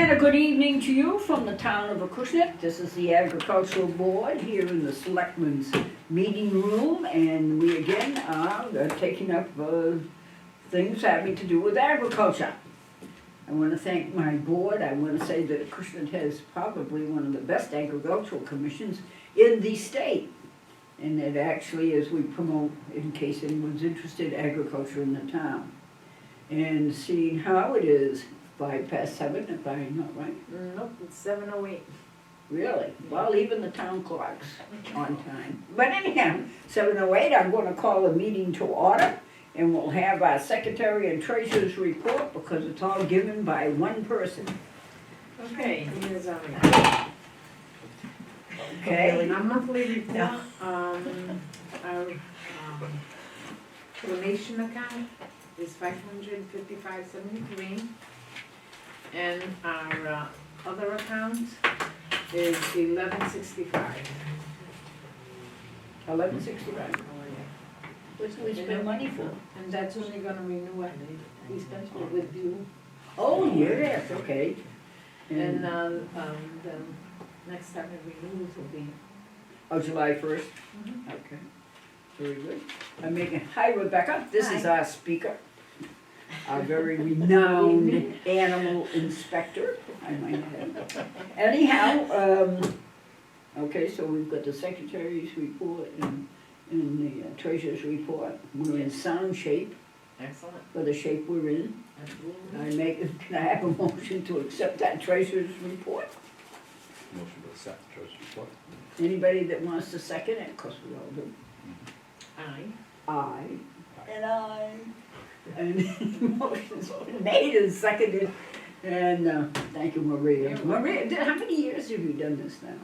And a good evening to you from the town of Acushnet. This is the Agricultural Board here in the Selectmen's Meeting Room, and we again are taking up things having to do with agriculture. I want to thank my board. I want to say that Acushnet has probably one of the best agricultural commissions in the state. And it actually is, we promote, in case anyone's interested, agriculture in the town. And seeing how it is, 7:05, if I'm not right. Nope, it's 7:08. Really? Well, even the town clock's on time. But anyhow, 7:08, I'm going to call the meeting to order, and we'll have our secretary and treasurer's report because it's all given by one person. Okay, here's our report. Okay? Our monthly report, our donation account is $555.73, and our other account is $1165. 1165. What's we spend money for? And that's only gonna renew it. We spent it with you. Oh, yes, okay. And the next time it renews will be. Oh, July 1st? Okay, very good. I'm making, hi Rebecca, this is our speaker, our very renowned animal inspector, I might add. Anyhow, okay, so we've got the secretary's report and the treasurer's report. We're in sound shape Excellent. for the shape we're in. Absolutely. Can I have a motion to accept that treasurer's report? Motion to accept the treasurer's report. Anybody that wants to second it, because we all do. Aye. Aye. And aye. And motion's made and seconded. And thank you, Maria. You're Maria, how many years have you done this now?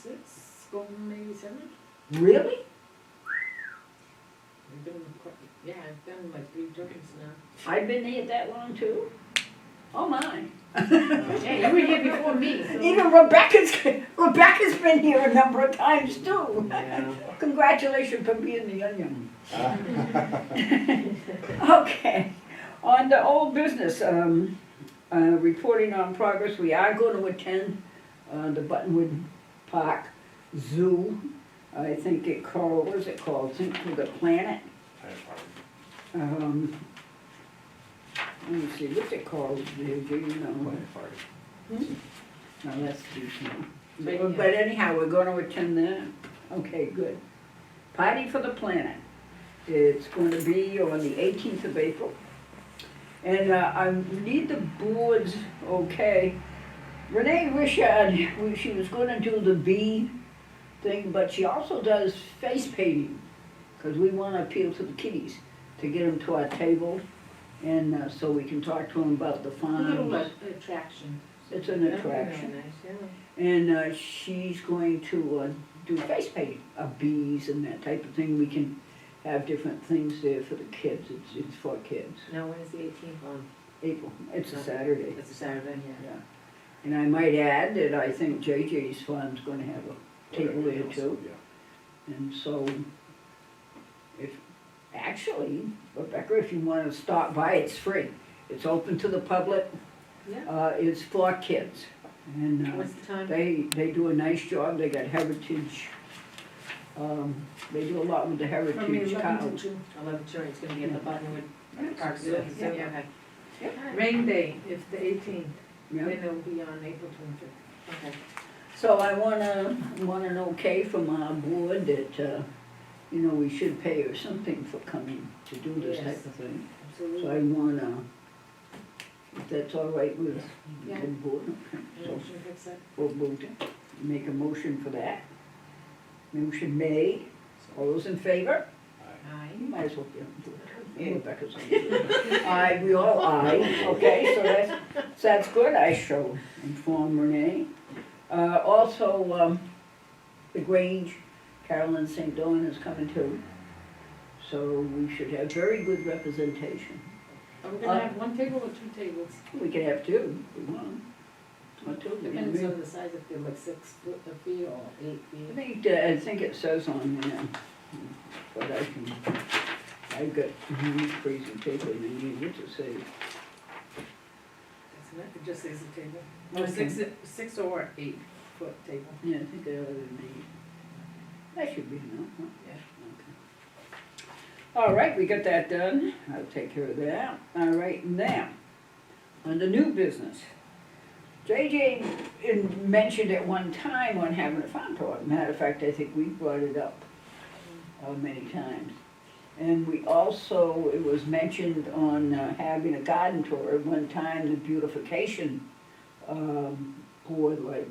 6, going maybe 7. Really? I've been, I've done like 3 terms now. I've been here that long too? Oh my. Yeah, you were here before me, so. Even Rebecca's been here a number of times too. Yeah. Congratulations for being the onion. Okay, on the old business, reporting on progress, we are going to attend the Buttonwood Park Zoo. I think what is it called? Think for the Planet. Let me see, what's it called? Do you know? No, that's too small. But anyhow, we're going to attend that. Okay, good. Party for the Planet. It's going to be on the 18th of April. And I need the board's okay. Renee Richard, she was going to do the bee thing, but she also does face painting because we want to appeal to the kiddies to get them to our table, and so we can talk to them about the A farms. little attraction. It's an attraction. Nice, yeah. And she's going to do face painting of bees and that type of thing. We can have different things there for the kids. It's for kids. Now, when is the 18th on? April. It's a Saturday. It's a Saturday, yeah. Yeah. And I might add that I think JJ's Farm's going to have a table there too. And so, actually, Rebecca, if you want to stop by, it's free. It's open to the public. Yeah. It's for kids. And What's the time? they do a nice job. They got heritage. They do a lot with the From heritage 11 cows. to 2. 11 to 2, it's gonna be at the Buttonwood Park. Yeah. Okay. Yep. Rain day, if the 18th, Yeah. then it'll be on April 25th. Okay. So I want an okay from our board that, we should pay her something for coming to do this Yes. type of thing. So Absolutely. I want if that's all right with Yeah. the board, okay. So Motion to accept. we'll make a motion for that. Motion made. All those in favor? Aye. You might as well do it. Rebecca's on it. Aye, we all aye, okay, so that's good. I shall inform Renee. Also, the Grange, Carolyn St. Dawn is coming too. So we should have very good representation. Are we gonna have 1 table or 2 tables? We can have 2 if we want. Or 2. Depends on the size, if they're like 6 feet or 8 feet. I think it says on there, but I've got these crazy paper and I need what to say. That's It just says a table. Okay. 6 or 8 foot table. Yeah, I think that ought to be, that should be enough, huh? Yeah. Okay. All right, we got that done. I'll take care of that. All right, now, on the new business. JJ mentioned at one time on having a farm tour. Matter of fact, I think we brought it up many times. And we also, it was mentioned on having a garden tour at one time, the beautification board, like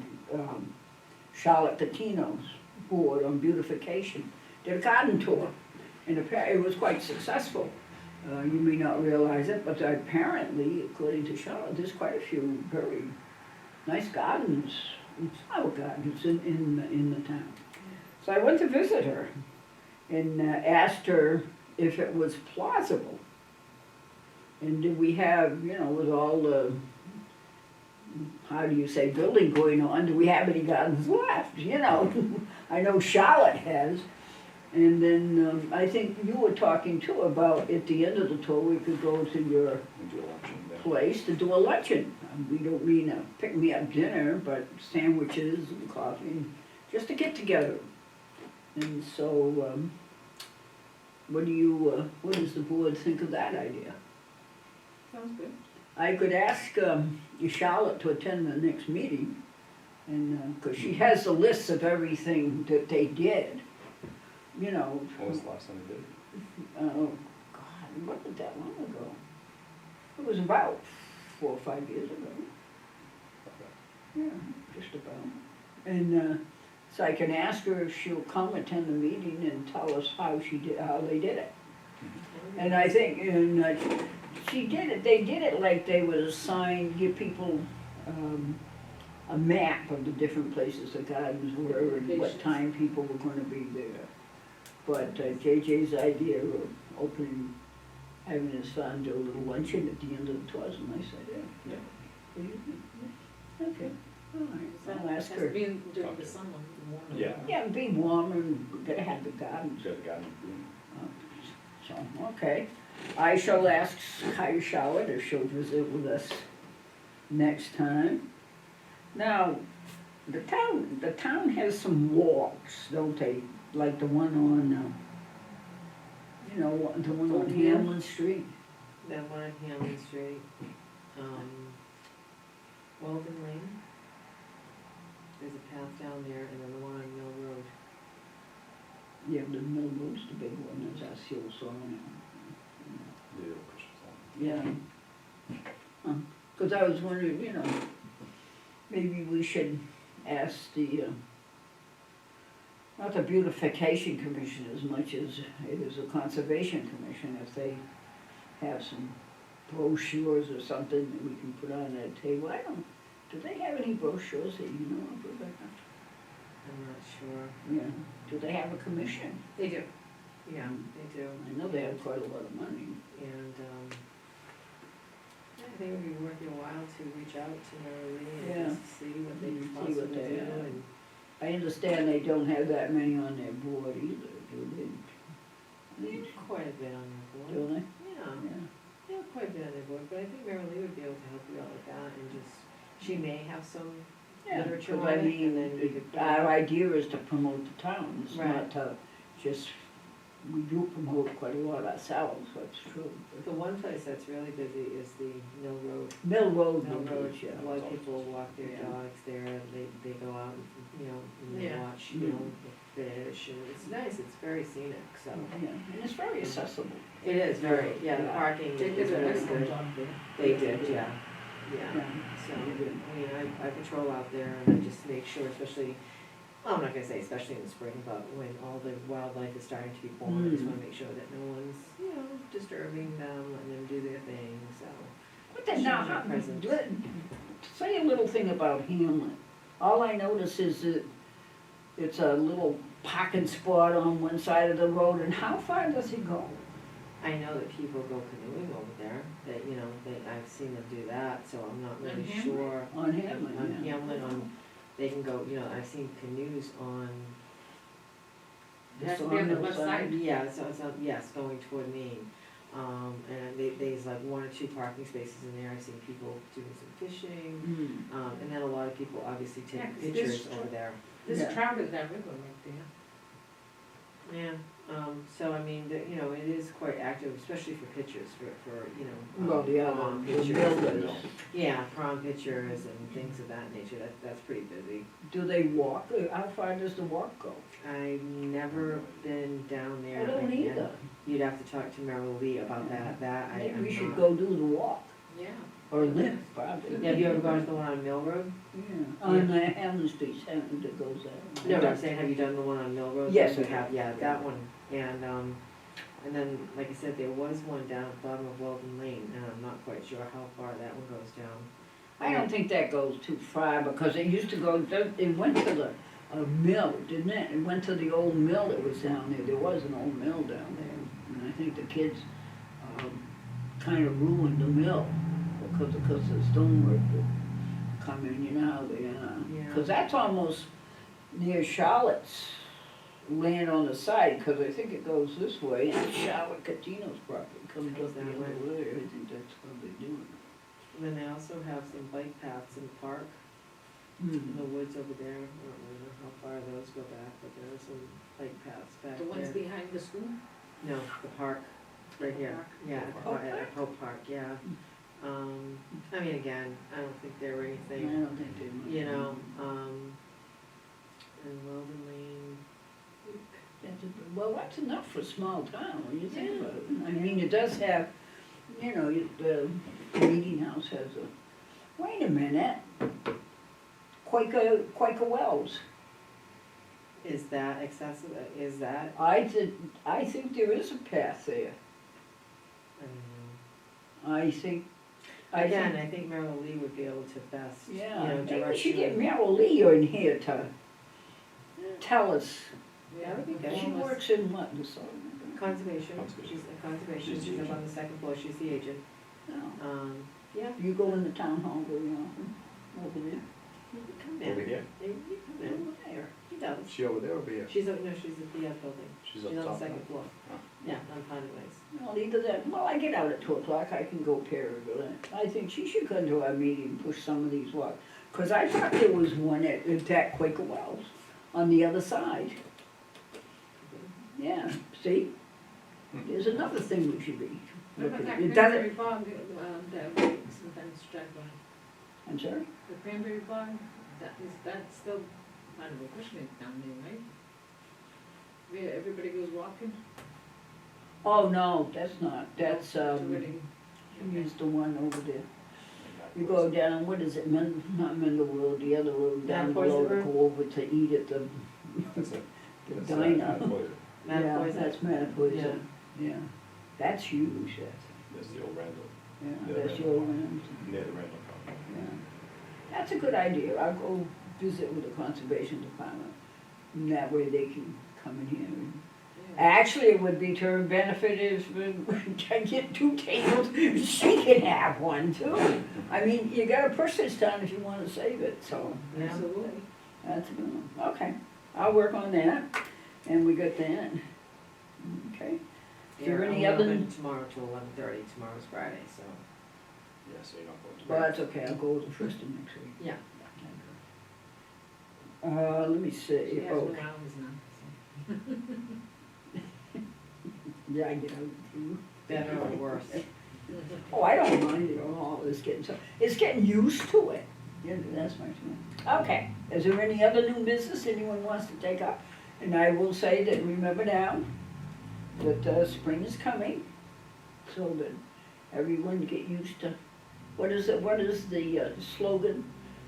Charlotte Patino's board on beautification, did a garden tour. And it was quite successful. You may not realize it, but apparently, according to Charlotte, there's quite a few very nice gardens, flower gardens in the town. So I went to visit her and asked her if it was plausible. And did we have, with all the, how do you say, building going on, do we have any gardens left, I know Charlotte has. And then I think you were talking too about at the end of the tour, we could go to your We do a luncheon there. place to do a luncheon. We don't mean a pick-me-up dinner, but sandwiches and coffee, just to get together. And so, what does the board think of that idea? Sounds good. I could ask Charlotte to attend the next meeting, and, because she has the lists of everything that they did, When was the last time we did it? oh, God, it wasn't that long ago. It was about 4 or 5 years ago. Okay. Yeah, just about. And so I can ask her if she'll come attend the meeting and tell us how they did it. And I think, she did it, they did it like they would assign, give people a map of the different places the gardens were and what time people were gonna be there. But JJ's idea of opening, having his son do a little luncheon at the end of the tour is a nice idea. Yeah. What do you think? Okay, all right, I'll ask Has her. to be during the summer, warm. Yeah. Yeah, be warm and gotta have the gardens. Got a garden. So, okay. I shall ask Kaya Charlotte if she'll visit with us next time. Now, the town has some walks, don't they? Like the one on, the one on Hamlin Street. That one on Hamlin Street, Walden Lane. There's a path down there, and then the one on Mill Road. Yeah, the Mill Road's the big one, there's that hill song. The old Christian song. Yeah. Because I was wondering, maybe we should ask not the beautification commission as much as it is a conservation commission, if they have some brochures or something that we can put on that table. Do they have any brochures that you know of, Rebecca? I'm not sure. Yeah, do they have a commission? They do. Yeah, they do. I know they have quite a lot of money. And, yeah, I think it would be worth your while to reach out to Mary Lee Yeah. and just see what they See could what possibly they do. have. And I understand they don't have that many on their board either, do they? they have quite a bit on their board. Do they? Yeah, Yeah. they have quite a bit on their board, but I think Mary Lee would be able to help you out with that and just, she may have some Yeah, literature because on I it, mean, and then we could put it our out. idea is to promote the town, it's not Right. to just, we do promote quite a lot ourselves, that's true. The one place that's really busy is the Mill Road. Mill Road, Mill Road, yeah. a lot of people walk their Yeah. dogs there, they go out, and they Yeah. watch, Yeah. the fish, and it's nice, it's very scenic, so. Yeah, and it's very accessible. It is very, the Yeah. parking They is did an very excellent good. job there. They did, yeah, Yeah. so, They did. I mean, I patrol out there and I just make sure, especially, well, I'm not gonna say especially in the spring, but when all the wildlife is starting to be born, I just wanna make sure that no one's, disturbing them, letting them do their thing, so. But then now, Shows your presence. say a little thing about Hamlet. All I notice is that it's a little parking spot on one side of the road, and how far does it go? I know that people go canoeing over there, that, I've seen them do that, so I'm not really On Hamlet? sure. On Hamlet, On yeah. Hamlin, they can go, I've seen canoes on. Just Has to be on the the west side. side. Yeah, so it's, yes, going toward Maine. And there's like 1 or 2 parking spaces in there, I've seen people doing some fishing, Mm. and then a lot of people obviously Yeah, taking 'cause pictures this- over there. There's Yeah. a trout in that river right there. Yeah, so I mean, you know, it is quite active, especially for pictures, for, you know. Well, yeah, prom the pictures. builders, Yeah, prom pictures and things of that nature, that's pretty busy. do they walk, how far does the walk go? I've never been down there. I don't and either. You'd have to talk to Merrill Lee about that, I Maybe am we should not- go do the walk, Yeah. or live, probably. Have you ever gone to the one on Mill Road? Yeah, on the Hamlin Street, Hamlin that goes there. No, but I'm saying, have you done the one on Mill Road? Yes, We I have. Yeah, that one, and then, like I said, there was one down at the bottom of Weldon Lane, and I'm not quite sure how far that one goes down. I don't think that goes too far, because it used to go, it went to the, mill, didn't it? It went to the old mill that was down there, there was an old mill down there, and I think the kids, kind of ruined the mill, because the stonework would come in, you know how they, Yeah. cause that's almost near Charlotte's land on the side, cause I think it goes this way, and Charlotte Catino's property comes Goes up the that other way. way, I think that's how they do it. And then they also have some bike paths in the park, in Hmm. the woods over there, I don't really know how far those go back, but there are some bike paths back The there. ones behind the school? No, the park, right here, Park. yeah, Pope at Pope Park, yeah. I mean, again, I don't think they were I anything, don't think they much. you know, and Weldon Lane, Well, that's enough for a small town, when you think about it. I mean, it does have, you know, the meeting house has a, wait a minute. Quaker Wells. is that accessible, is that, I think there is a path there. I don't know. I think, Again, I think Merrill Lee would be able to best, you yeah, know, maybe we direct should get you. Merrill Lee in here to tell us. Yeah, that'd be good. She works in what, the Southern? Conservation, Conservation. she's in conservation, She's the she's up agent. on the 2nd floor, she's the agent. No. Yeah, You go in the town hall very often, over there. he can come in. Over here? He can come in, Over there. he does. She over there or over here? She's, no, she's at the building, She's she's up on the top. 2nd floor. Oh. Yeah, on Pond Ways. Well, either that, well, I get out at 2:00, I can go period. I think she should come to our meeting and push some of these walks. Cause I thought there was one at that Quaker Wells, on the other side. Yeah, see? There's another thing we should be What about looking that at. It cranberry doesn't, bog, that we sometimes drive by? I'm sorry? The cranberry bog, that still part of Acushnet down there, right? Where everybody goes walking? Oh, no, that's not, that's, It's already- here's the one over there. You go down, what is it, not Mendel Road, the other road down Poison below to Road? go over to eat at the That's it. the That's diner. Poison. Yeah, Mattapoisett? that's Mattapoisett, yeah. That's huge, That's the old Randall, yeah, Yeah, that's right. your land, near the Randall Complex. yeah. That's a good idea, I'll go visit with the conservation department, and that way they can come in here. And Yeah. actually, it would be to her benefit if I get 2 tables, she can have one too. I mean, you gotta push this town if you wanna save it, so. Yeah. Absolutely. That's a good one. Okay, I'll work on that, and we got that. Okay, is there Yeah, any I'm other? open tomorrow till 11:30, tomorrow's Friday, so, Yeah, so you're not going to. Well, that's okay, I'll go the first of next week. yeah. Let me She see, has oh, no hours now, yeah, I get out too. Better or worse. Oh, I don't mind it at all, it's getting used to it. Yeah, that's my feeling. Okay, is there any other new business anyone wants to take up? And I will say that, remember now, that spring is coming, so that everyone get used to, what is the slogan?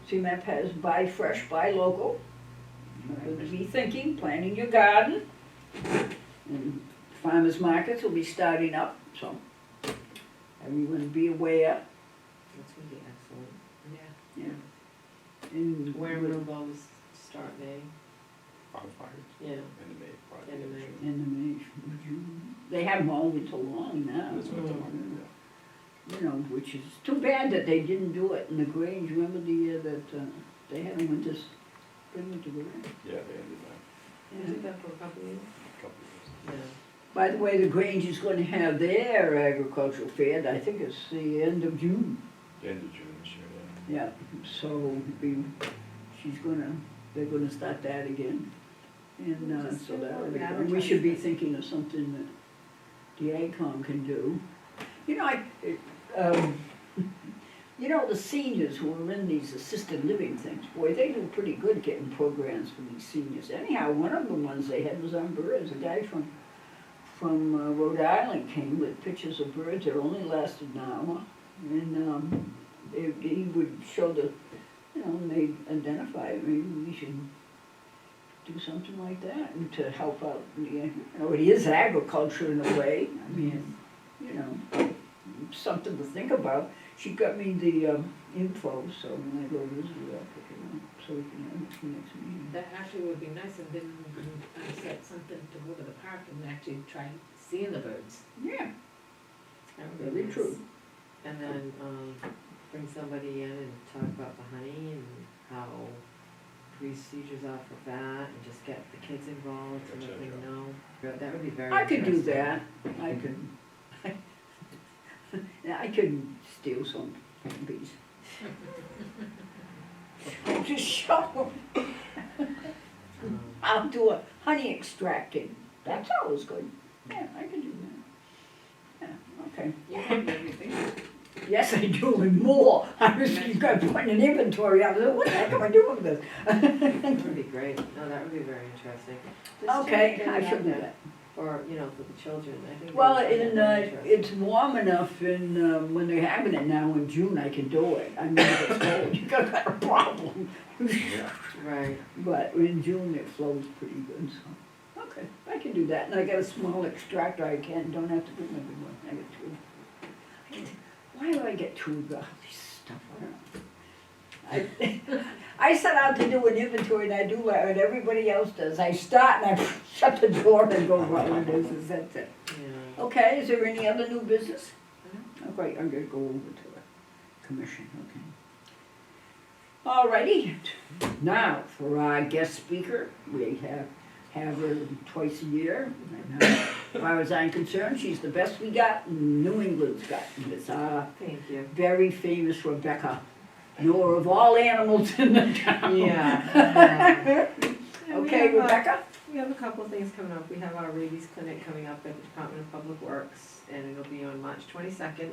CMAP has buy fresh, buy local. You're gonna be thinking, planting your garden. And farmers markets will be starting up, so everyone be aware. That's gonna be excellent. yeah. Yeah. And Where will those start, May? Farm fires Yeah, in the May, probably. In the May. in the May, they have them all until long now. That's what I'm talking You know, which is too bad that they didn't do it in the Grange. Remember the year that they had them winter, spring winter Grange? Yeah, they ended that was it that for a couple of years? a couple of years. Yeah. By the way, the Grange is gonna have their agricultural fair, I think it's the end of June. End of June this year, yeah. Yeah, so they're gonna start that again. And Just so that'll be, advertise and we should be that. thinking of something that the AgCom can do. You know, you know, the seniors who are in these assisted living things, boy, they do pretty good getting programs for these seniors. Anyhow, one of the ones they had was on birds. A guy from Rhode Island came with pictures of birds that only lasted an hour. And he would show and they'd identify, maybe we should do something like that and to help out. It is agriculture in a way. I mean, something to think about. She got me the info, so when I go visit her, I'll pick it up, so we can have it for next meeting. That actually would be nice, and then I said something to go to the park and actually try seeing the birds. Yeah, That would be very nice. true. And then, bring somebody in and talk about the honey and how procedures are for that, and just get the kids involved and let them know. That would be very I could do interesting. that. I could steal some bees. Just show them. Um, I'll do a honey extracting. That's always good. Yeah, I can do that. Yeah, okay. You have everything. Yes, I do, and more. I was putting an inventory out. I said, what the heck am I doing with this? That would be great. No, that would be very interesting. Just to Okay, get I it out should do there that. For, for the children, I think. Well, they would find that very interesting. it's warm enough in, when they're having it now in June, I can do it. I mean, if it's cold, you got a problem. Right. But in June, it flows pretty good, so, okay, I can do that. And I got a small extractor, don't have to bring my big one, I got two. Why do I get two of all this stuff? I don't know. I set out to do an inventory and I do what everybody else does. I start and I shut the door and go, well, it is, that's it. Yeah. Okay, is there any other new business? Mhm. Okay, I'm gonna go over to the commission, okay. Alrighty, now for our guest speaker, we have her twice a year. And, as far as I'm concerned, she's the best we got, and New England's got. And it's our Thank you. very famous Rebecca, knower of all animals in the town. Yeah. Okay, Rebecca? We have a couple of things coming up. We have our rabies clinic coming up at the Department of Public Works, and it'll be on March 22nd.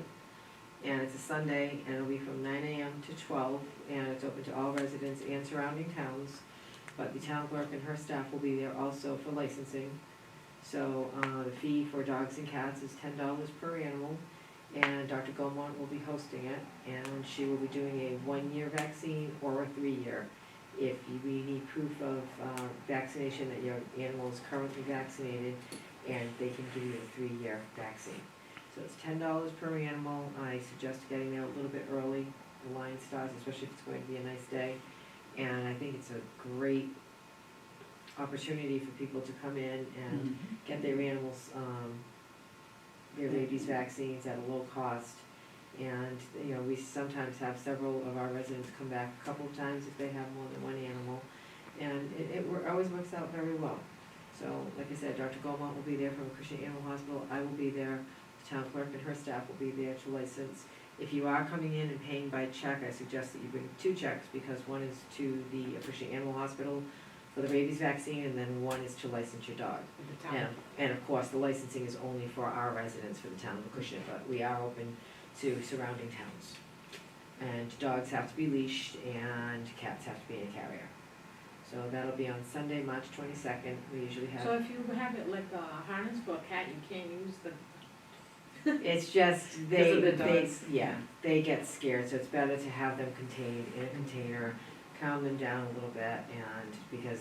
And it's a Sunday, and it'll be from 9 a.m. to 12, and it's open to all residents and surrounding towns. But the town clerk and her staff will be there also for licensing. So, the fee for dogs and cats is $10 per animal, and Dr. Gomont will be hosting it, and she will be doing a 1-year vaccine or a 3-year. If we need proof of vaccination, that your animal is currently vaccinated, and they can give you a 3-year vaccine. So it's $10 per animal. I suggest getting there a little bit early. The line starts, especially if it's going to be a nice day. And I think it's a great opportunity for people to come in and get their animals, their rabies vaccines at a low cost. And, we sometimes have several of our residents come back a couple of times if they have more than one animal. And it always works out very well. So, like I said, Dr. Gomont will be there from Acushnet Animal Hospital. I will be there. The town clerk and her staff will be there to license. If you are coming in and paying by check, I suggest that you bring 2 checks, because one is to the Acushnet Animal Hospital for the rabies vaccine, and then one is to license your dog. In the town. And of course, the licensing is only for our residents for the town of Acushnet, but we are open to surrounding towns. And dogs have to be leashed, and cats have to be in a carrier. So that'll be on Sunday, March 22nd. We usually have. So if you have it like a harness for a cat, you can't use the. It's just, Because of the dogs. they get scared, so it's better to have them contained in a container, calm them down a little bit, and because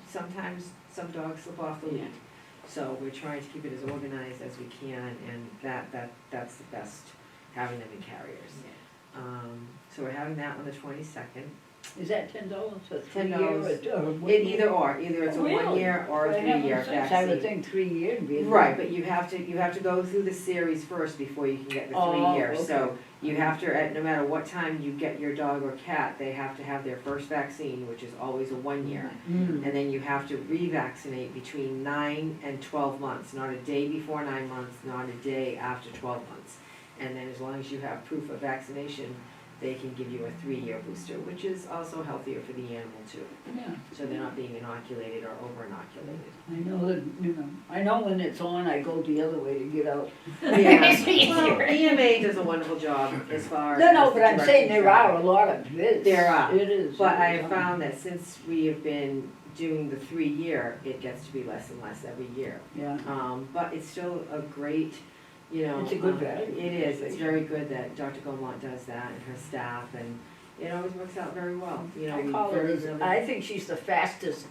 sometimes some dogs slip off the lead. Yeah. So we're trying to keep it as organized as we can, and that's the best, having them in carriers. So we're having that on the 22nd. Is that $10 for 3 year $10. or what It year? either or, either it's a Really? 1 year or a For 3 year heaven's sakes, I would vaccine. think 3 years would be. a Right, good- but you have to go through the series first before you can get the 3 Oh, years. So okay. you have to, no matter what time you get your dog or cat, they have to have their first vaccine, which is always a 1 year. Mm. And then you have to revaccinate between 9 and 12 months, not a day before 9 months, not a day after 12 months. And then as long as you have proof of vaccination, they can give you a 3-year booster, which is also healthier for the animal too. Yeah, So they're not being inoculated or over-inoculated. I know that, I know when it's on, I go the other way to get out. Yeah, well, EMA does a wonderful job as far as. No, but I'm directing saying there traffic. are a lot of bids. There are. It is. But I have found that since we have been doing the 3-year, it gets to be less and less every year. Yeah, But it's still a great, you know. It's a good value. It is, it's very good that Dr. Gomont does that and her staff, and it always works out very well, you know. I we call her, very really- I think she's the fastest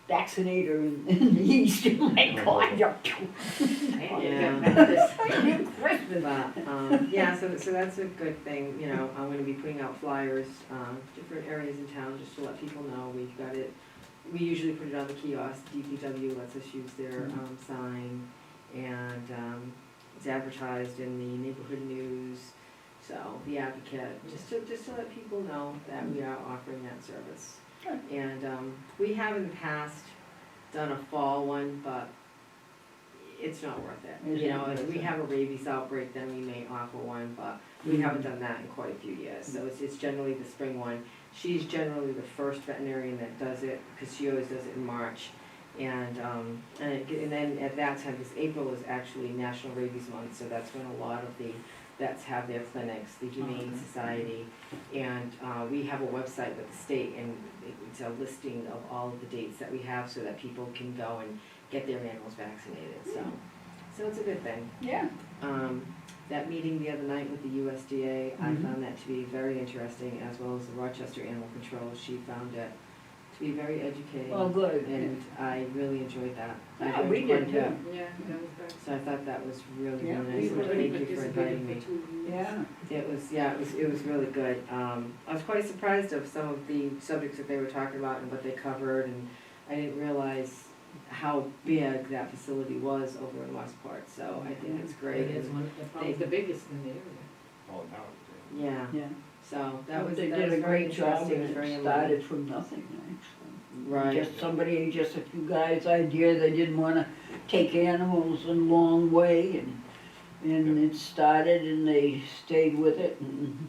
vaccinator in the East. Oh my God, you're. Yeah. Christmas. But, yeah, so that's a good thing, you know. I'm gonna be putting out flyers, different areas in town, just to let people know. We've got it, we usually put it on the kiosk. DPW lets us use their, sign, and, it's advertised in the neighborhood news, so the Advocate, just to let people know that we are offering that service. Good. And, we have in the past done a fall one, but it's not worth it. It's You not know, if worth we it. have a rabies outbreak, then we may offer one, but we haven't done that in quite a few years, so it's generally the spring one. She's generally the first veterinarian that does it, because she always does it in March. And then at that time, because April is actually National Rabies Month, so that's when a lot of the vets have their clinics, the Humane Okay. Society. And we have a website with the state, and it's a listing of all of the dates that we have, so that people can go and get their animals vaccinated, so it's a good thing. Yeah, That meeting the other night with the USDA, I Mhm. found that to be very interesting, as well as the Rochester Animal Control. She found it to be very educating. well, good. And I really enjoyed that. I Yeah, learned we quite a did bit. too. Yeah, that was good. So I thought that was really, Yeah, really we nice, and were thank you for inviting me. For 2 years. Yeah, It was really good. I was quite surprised of some of the subjects that they were talking about and what they covered, and I didn't realize how big that facility was over in Westport, so I think it's great. It is And probably the biggest in the area. Oh, now, yeah, yeah. so that was They that did was a very great job, interesting, and very it enlightening. started from nothing, actually. Right. Just a few guys' idea, they didn't wanna take animals a long way, and it started, and they stayed with it, and,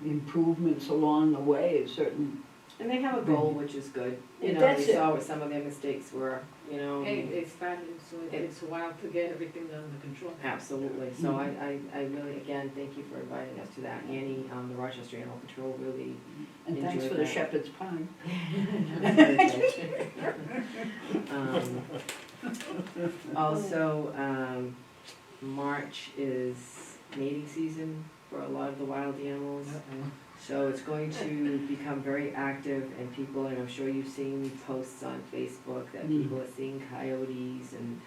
improvements along the way, it certain. And they have a goal, which is good. You Yeah, know, that's we it. saw what some of their mistakes were, you know. Hey, it started, so it It- takes a while to get everything under control. Absolutely. So I really, again, thank you for inviting us to that. Annie, the Rochester Animal Control really And thanks enjoyed for the that. shepherd's pie. Also, March is mating season for a lot of the wild animals. So it's going to become very active, and people, and I'm sure you've seen posts on Facebook that people are seeing coyotes, and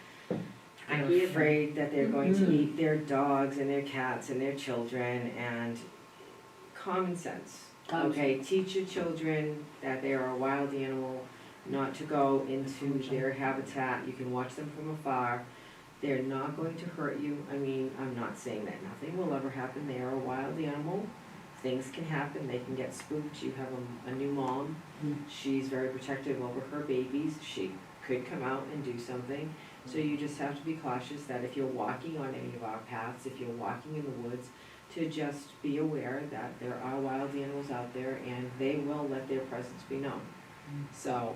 I they're hear them. afraid that they're going to Mhm. eat their dogs and their cats and their children, and common sense. Common Okay, teach your children that they are a wild animal, not to go into their habitat. You can watch them from afar. They're not going to hurt you. I mean, I'm not saying that nothing will ever happen. They are a wild animal. Things can happen. They can get spooked. You have a new mom. Mm. She's very protective over her babies. She could come out and do something. So you just have to be cautious that if you're walking on any of our paths, if you're walking in the woods, to just be aware that there are wild animals out there, and they will let their presence be known. So,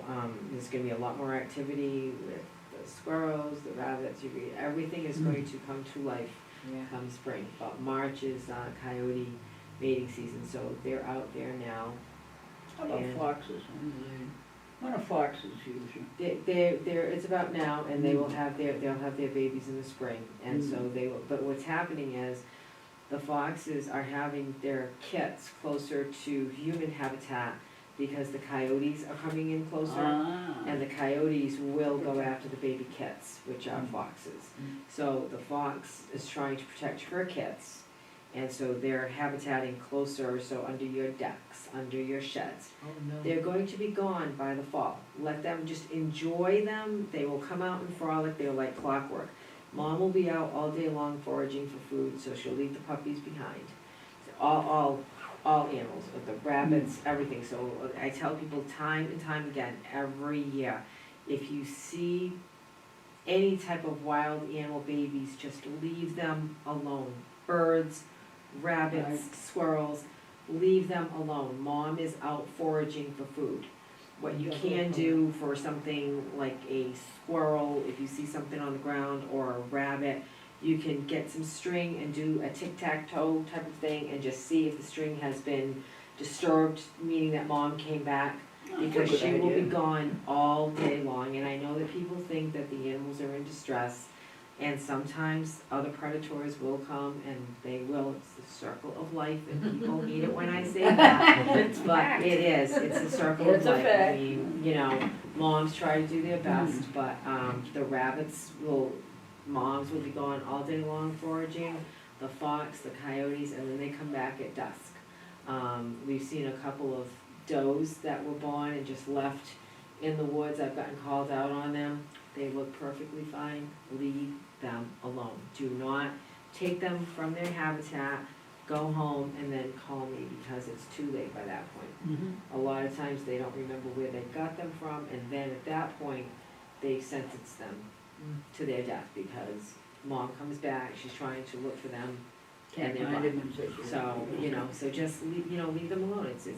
there's gonna be a lot more activity with the squirrels, the rabbits, everything is going to come to life Yeah. come spring. But March is, coyote mating season, so they're out there now. How about And- foxes? When are foxes usually? It's about now, and they'll have their babies in the spring, and so they will, but what's happening is, the foxes are having their kits closer to human habitat, because the coyotes are coming in closer, Ah. and the coyotes will go after the baby kits, which are foxes. Mm. So the fox is trying to protect her kits, And so they're habitating closer, so under your decks, under your sheds. Oh, no. They're going to be gone by the fall. Let them just enjoy them. They will come out and frolic. They're like clockwork. Mom will be out all day long foraging for food, so she'll leave the puppies behind. All animals, the rabbits, everything. So I tell people time and time again, every year, if you see any type of wild animal babies, just leave them alone. Birds, rabbits, Right. squirrels, leave them alone. Mom is out foraging for food. What you can do for something like a squirrel, if you see something on the ground, or a rabbit, you can get some string and do a tic-tac-toe type of thing and just see if the string has been disturbed, meaning that mom came back, because she will be gone all day long. And I know that people think that the animals are in distress, and sometimes other predators will come, and they will. It's the circle of life, and people hate it when I say that, but it is. It's the circle It's of a life. fact. I mean, you know, moms try to do their best, but the rabbits will. Moms will be gone all day long foraging. The fox, the coyotes, and then they come back at dusk. We've seen a couple of does that were born and just left in the woods. I've gotten called out on them. They look perfectly fine. Leave them alone. Do not take them from their habitat, go home, and then call me, because it's too late by that point. A lot of times they don't remember where they got them from, and then at that point, they sentence them to their death, because mom comes back, she's trying to look for them, Can't and they're find gone. him and say. So, so just leave, leave them alone. It's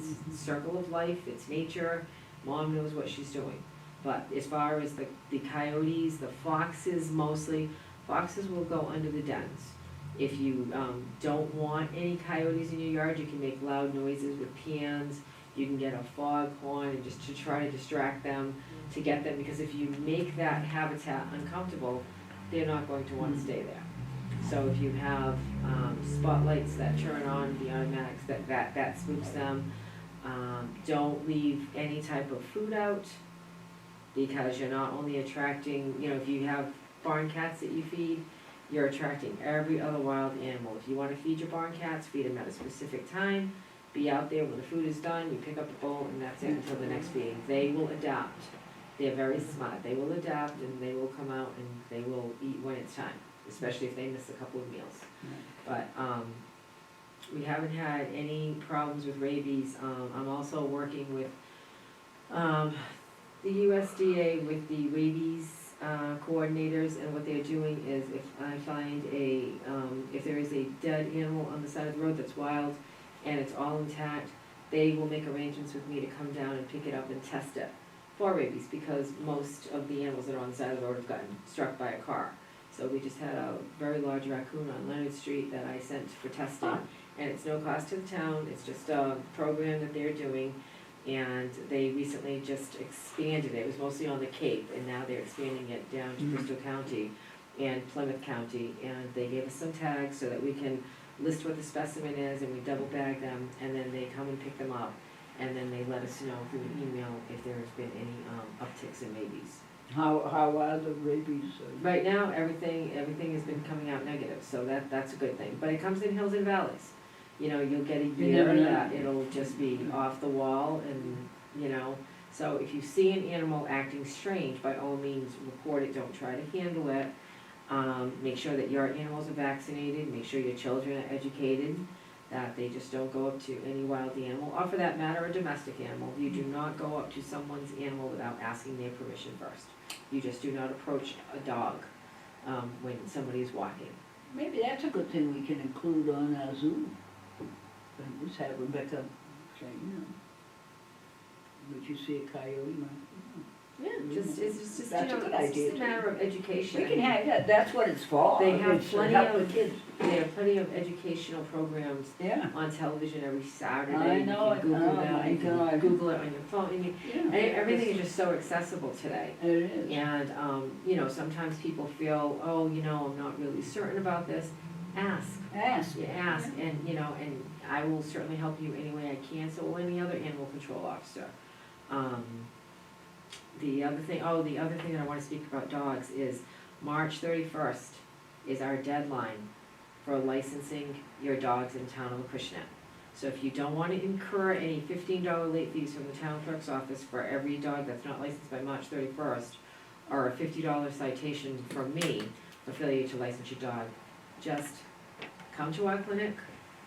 circle of life, it's nature, mom knows what she's doing. But as far as the coyotes, the foxes mostly, foxes will go under the dens. If you don't want any coyotes in your yard, you can make loud noises with pans. You can get a foghorn and just to try to distract them, to get them, because if you make that habitat uncomfortable, they're not going to want to stay there. So if you have spotlights that turn on, the automatics, that spooks them. Don't leave any type of food out, because you're not only attracting, if you have barn cats that you feed, you're attracting every other wild animal. If you want to feed your barn cats, feed them at a specific time. Be out there when the food is done, you pick up the bowl, and that's it until the next feeding. They will adapt. They're very smart. They will adapt, and they will come out and they will eat when it's time, especially if they miss a couple of meals. But we haven't had any problems with rabies. I'm also working with the USDA with the rabies coordinators, and what they're doing is, if I find if there is a dead animal on the side of the road that's wild and it's all intact, they will make arrangements with me to come down and pick it up and test it for rabies, because most of the animals that are on the side of the road have gotten struck by a car. So we just had a very large raccoon on Leonard Street that I sent for testing, and it's no cost to the town. It's just a program that they're doing, and they recently just expanded it. It was mostly on the Cape, and now they're expanding it down to Bristol County and Plymouth County, and they gave us some tags so that we can list what the specimen is, and we double bag them, and then they come and pick them up, and then they let us know through an email if there has been any upticks in rabies. How are the rabies? Right now, everything has been coming out negative, so that's a good thing. But it comes in hills and valleys. You'll get a year never know. that it'll just be off the wall, and so if you see an animal acting strange, by all means report it. Don't try to handle it. Make sure that your animals are vaccinated. Make sure your children are educated, that they just don't go up to any wild animal, or for that matter, a domestic animal. You do not go up to someone's animal without asking their permission first. You just do not approach a dog when somebody is walking. Maybe that's a good thing we can include on our Zoom. And just have Rebecca say, would you see a coyote? Yeah, it's just That's a good it's idea, just a matter of education. We can have that, that's what it's for. They have It's to plenty help of- the kids. There are plenty of educational programs Yeah. on television every Saturday. I know You it. can Google Oh, them. my You can God. Google it on your phone. Yeah. Everything is just so accessible today. It is. And, sometimes people feel, I'm not really certain about this. Ask. Ask. You ask, and, and I will certainly help you any way I can, so will any other animal control officer. The other thing that I wanna speak about dogs is March 31st is our deadline for licensing your dogs in town of Acushnet. So if you don't wanna incur any $15 late fees from the town clerk's office for every dog that's not licensed by March 31st, or a $50 citation from me for failure to license your dog, just come to our clinic,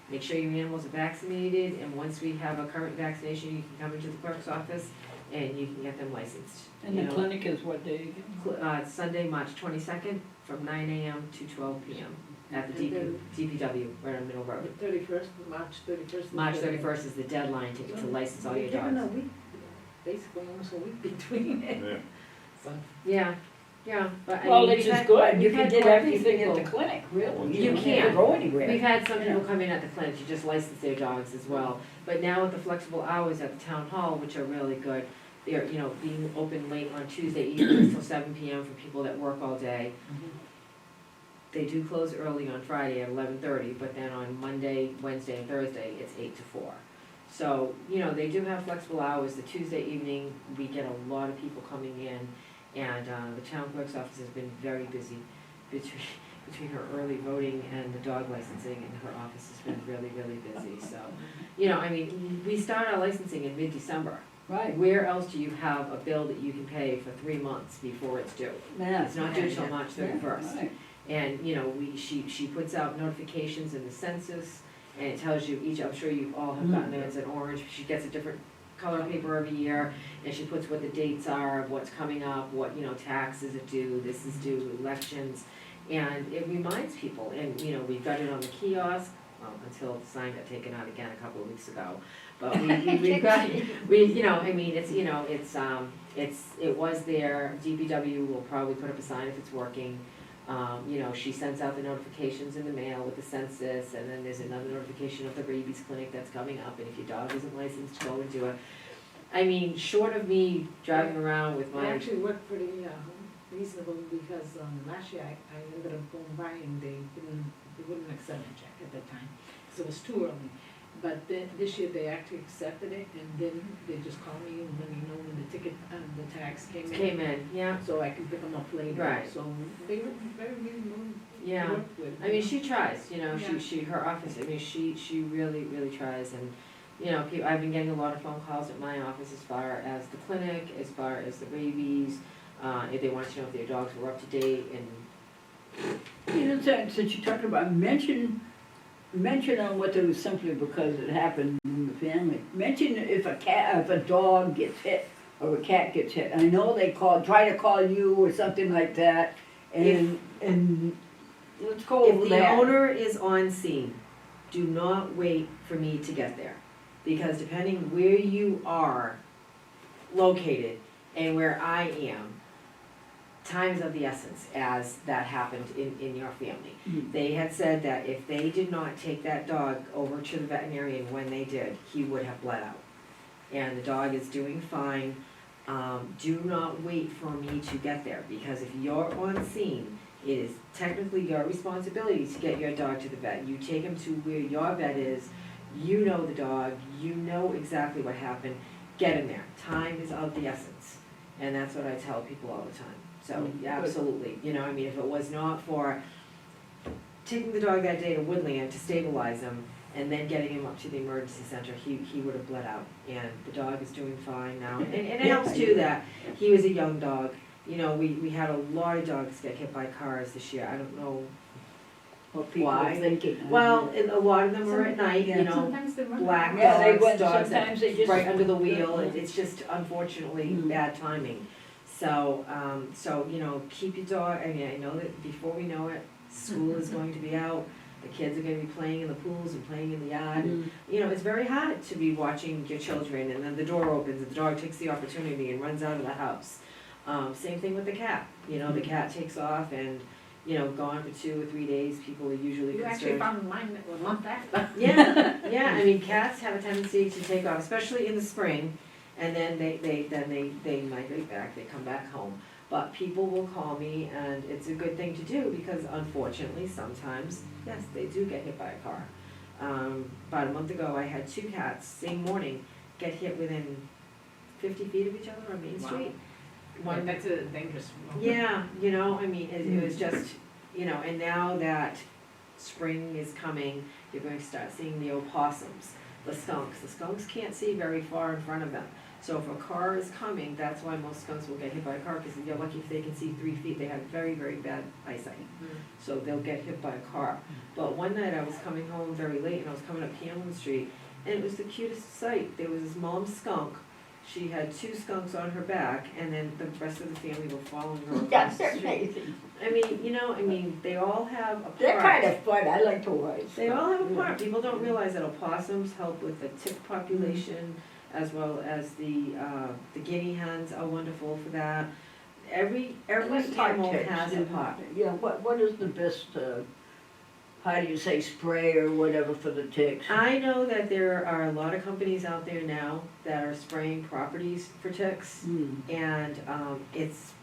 make sure your animals are vaccinated, and once we have a current vaccination, you can come into the clerk's office and you can get them licensed. And the clinic is what day again? It's Sunday, March 22nd, from 9 a.m. to 12 p.m. at the DPW, right on Middle Road. 31st, March 31st. March 31st is the deadline to license all your Given a dogs. week, basically almost a week between it. Yeah. So, Yeah, but I Well, mean, which we've is had- good, you we've can had get quite a few everything at the people- clinic, really. You don't have can't. to go anywhere. We've had some people Yeah. come in at the clinic to just license their dogs as well, but now with the flexible hours at the town hall, which are really good, they're, being open late on Tuesday evenings till 7 p.m. for people that work all day. They do close early on Friday at 11:30, but then on Monday, Wednesday, and Thursday, it's 8 to 4. So, they do have flexible hours. The Tuesday evening, we get a lot of people coming in, and the town clerk's office has been very busy between her early voting and the dog licensing, and her office has been really, really busy. So, we start our licensing in mid-December. Right. Where else do you have a bill that you can pay for 3 months before it's due? Yeah. It's not due till March 31st. Right. And, she puts out notifications in the census, and it tells you I'm sure you all have gotten it, it's an orange, she gets a different color paper every year, and she puts what the dates are of what's coming up, what, taxes are due, this is due, elections, and it reminds people, and, we've got it on the kiosk, until the sign got taken out again a couple of weeks ago, but we've got, it was there, DPW will probably put up a sign if it's working. She sends out the notifications in the mail with the census, and then there's another notification of the rabies clinic that's coming up, and if your dog isn't licensed, go and do it. Short of me driving around with I my, actually worked pretty reasonable because last year I ended up going by and they wouldn't accept a check at that time, because it was too early. But then, this year they actually accepted it, and then they just called me and let me know when the ticket, the tax came in. yeah, So I can pick them up later. Right. So they were very reasonable to yeah. work with. She tries, Yeah. her office, she really, really tries, and, I've been getting a lot of phone calls at my office as far as the clinic, as far as the rabies, if they wanted to know if their dogs were up to date, and Since you're talking about, mention on what it was simply because it happened in the family. Mention if a dog gets hit or a cat gets hit. I know they try to call you or something like that, and let's go over if the that. owner is on scene, do not wait for me to get there, because depending where you are located and where I am, time is of the essence, as that happened in your family. They had said that if they did not take that dog over to the veterinarian when they did, he would have bled out. And the dog is doing fine. Do not wait for me to get there, because if you're on scene, it is technically your responsibility to get your dog to the vet. You take him to where your vet is, you know the dog, you know exactly what happened, get him there. Time is of the essence. And that's what I tell people all the time. So, yeah, absolutely, if it was not for taking the dog that day to Woodland to stabilize him and then getting him up to the emergency center, he would have bled out. And the dog is doing fine now. And it helps too that he was a young dog. We had a lot of dogs get hit by cars this year. I don't know What people why. are thinking. Well, and a lot of them are at night, Sometimes they run. black Yeah, they dogs, went, dogs sometimes that they just. right under the wheel. It's just unfortunately Mm. bad timing. So, keep your dog, I know that before we know it, school is going to be out, the kids are gonna be playing in the pools and playing in the yard. And, it's very hard to be watching your children, and then the door opens and the dog takes the opportunity and runs out of the house. Same thing with the cat, the cat takes off and, gone for 2 or 3 days, people are usually You actually concerned. found mine a month after. Yeah, cats have a tendency to take off, especially in the spring, and then they migrate back, they come back home. But people will call me, and it's a good thing to do, because unfortunately, sometimes, yes, they do get hit by a car. About a month ago, I had 2 cats, same morning, get hit within 50 feet of each other on Main Wow. Street. One, that's a dangerous one. Yeah, it was just, and now that spring is coming, you're going to start seeing the opossums, the skunks. The skunks can't see very far in front of them. So if a car is coming, that's why most skunks will get hit by a car, because you're lucky if they can see 3 feet, they have very, very bad eyesight. So they'll get hit by a car. But one night I was coming home very late and I was coming up Hamlin Street, and it was the cutest sight. There was this mom skunk. She had 2 skunks on her back, and then the rest of the family were following her across That's the street. amazing. I mean, they all have a part. They're kind of fun, I like to watch. They all have a part. People don't realize that opossums help with the tick population, as well as the guinea hens are wonderful for that. Every Let's talk animal ticks. has a part. Yeah, what is the best, how do you say, spray or whatever for the ticks? I know that there are a lot of companies out there now that are spraying properties for ticks, and it's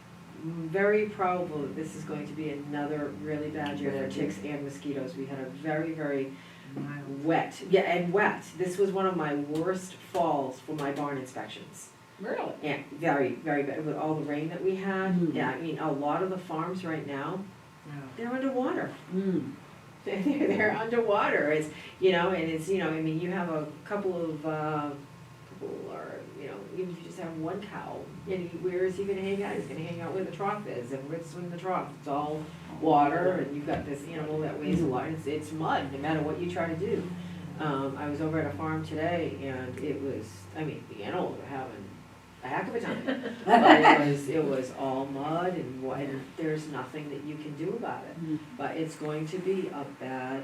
very probable that this is going to be another really bad year for ticks and mosquitoes. We had a very, very wet. This was one of my worst falls for my barn inspections. Really? Yeah, very, very bad with all the rain that we had. Yeah, I mean, a lot of the farms right now, they're underwater. They're underwater. It's, and it's, I mean, you have a couple of, or, even if you just have one cow, and where is he gonna hang out? He's gonna hang out where the trough is, and where's in the trough? It's all water, and you've got this animal that weighs a lot. It's mud, no matter what you try to do. I was over at a farm today, and it was, I mean, the animals were having a heck of a time. But it was all mud, and there's nothing that you can do about it. But it's going to be a bad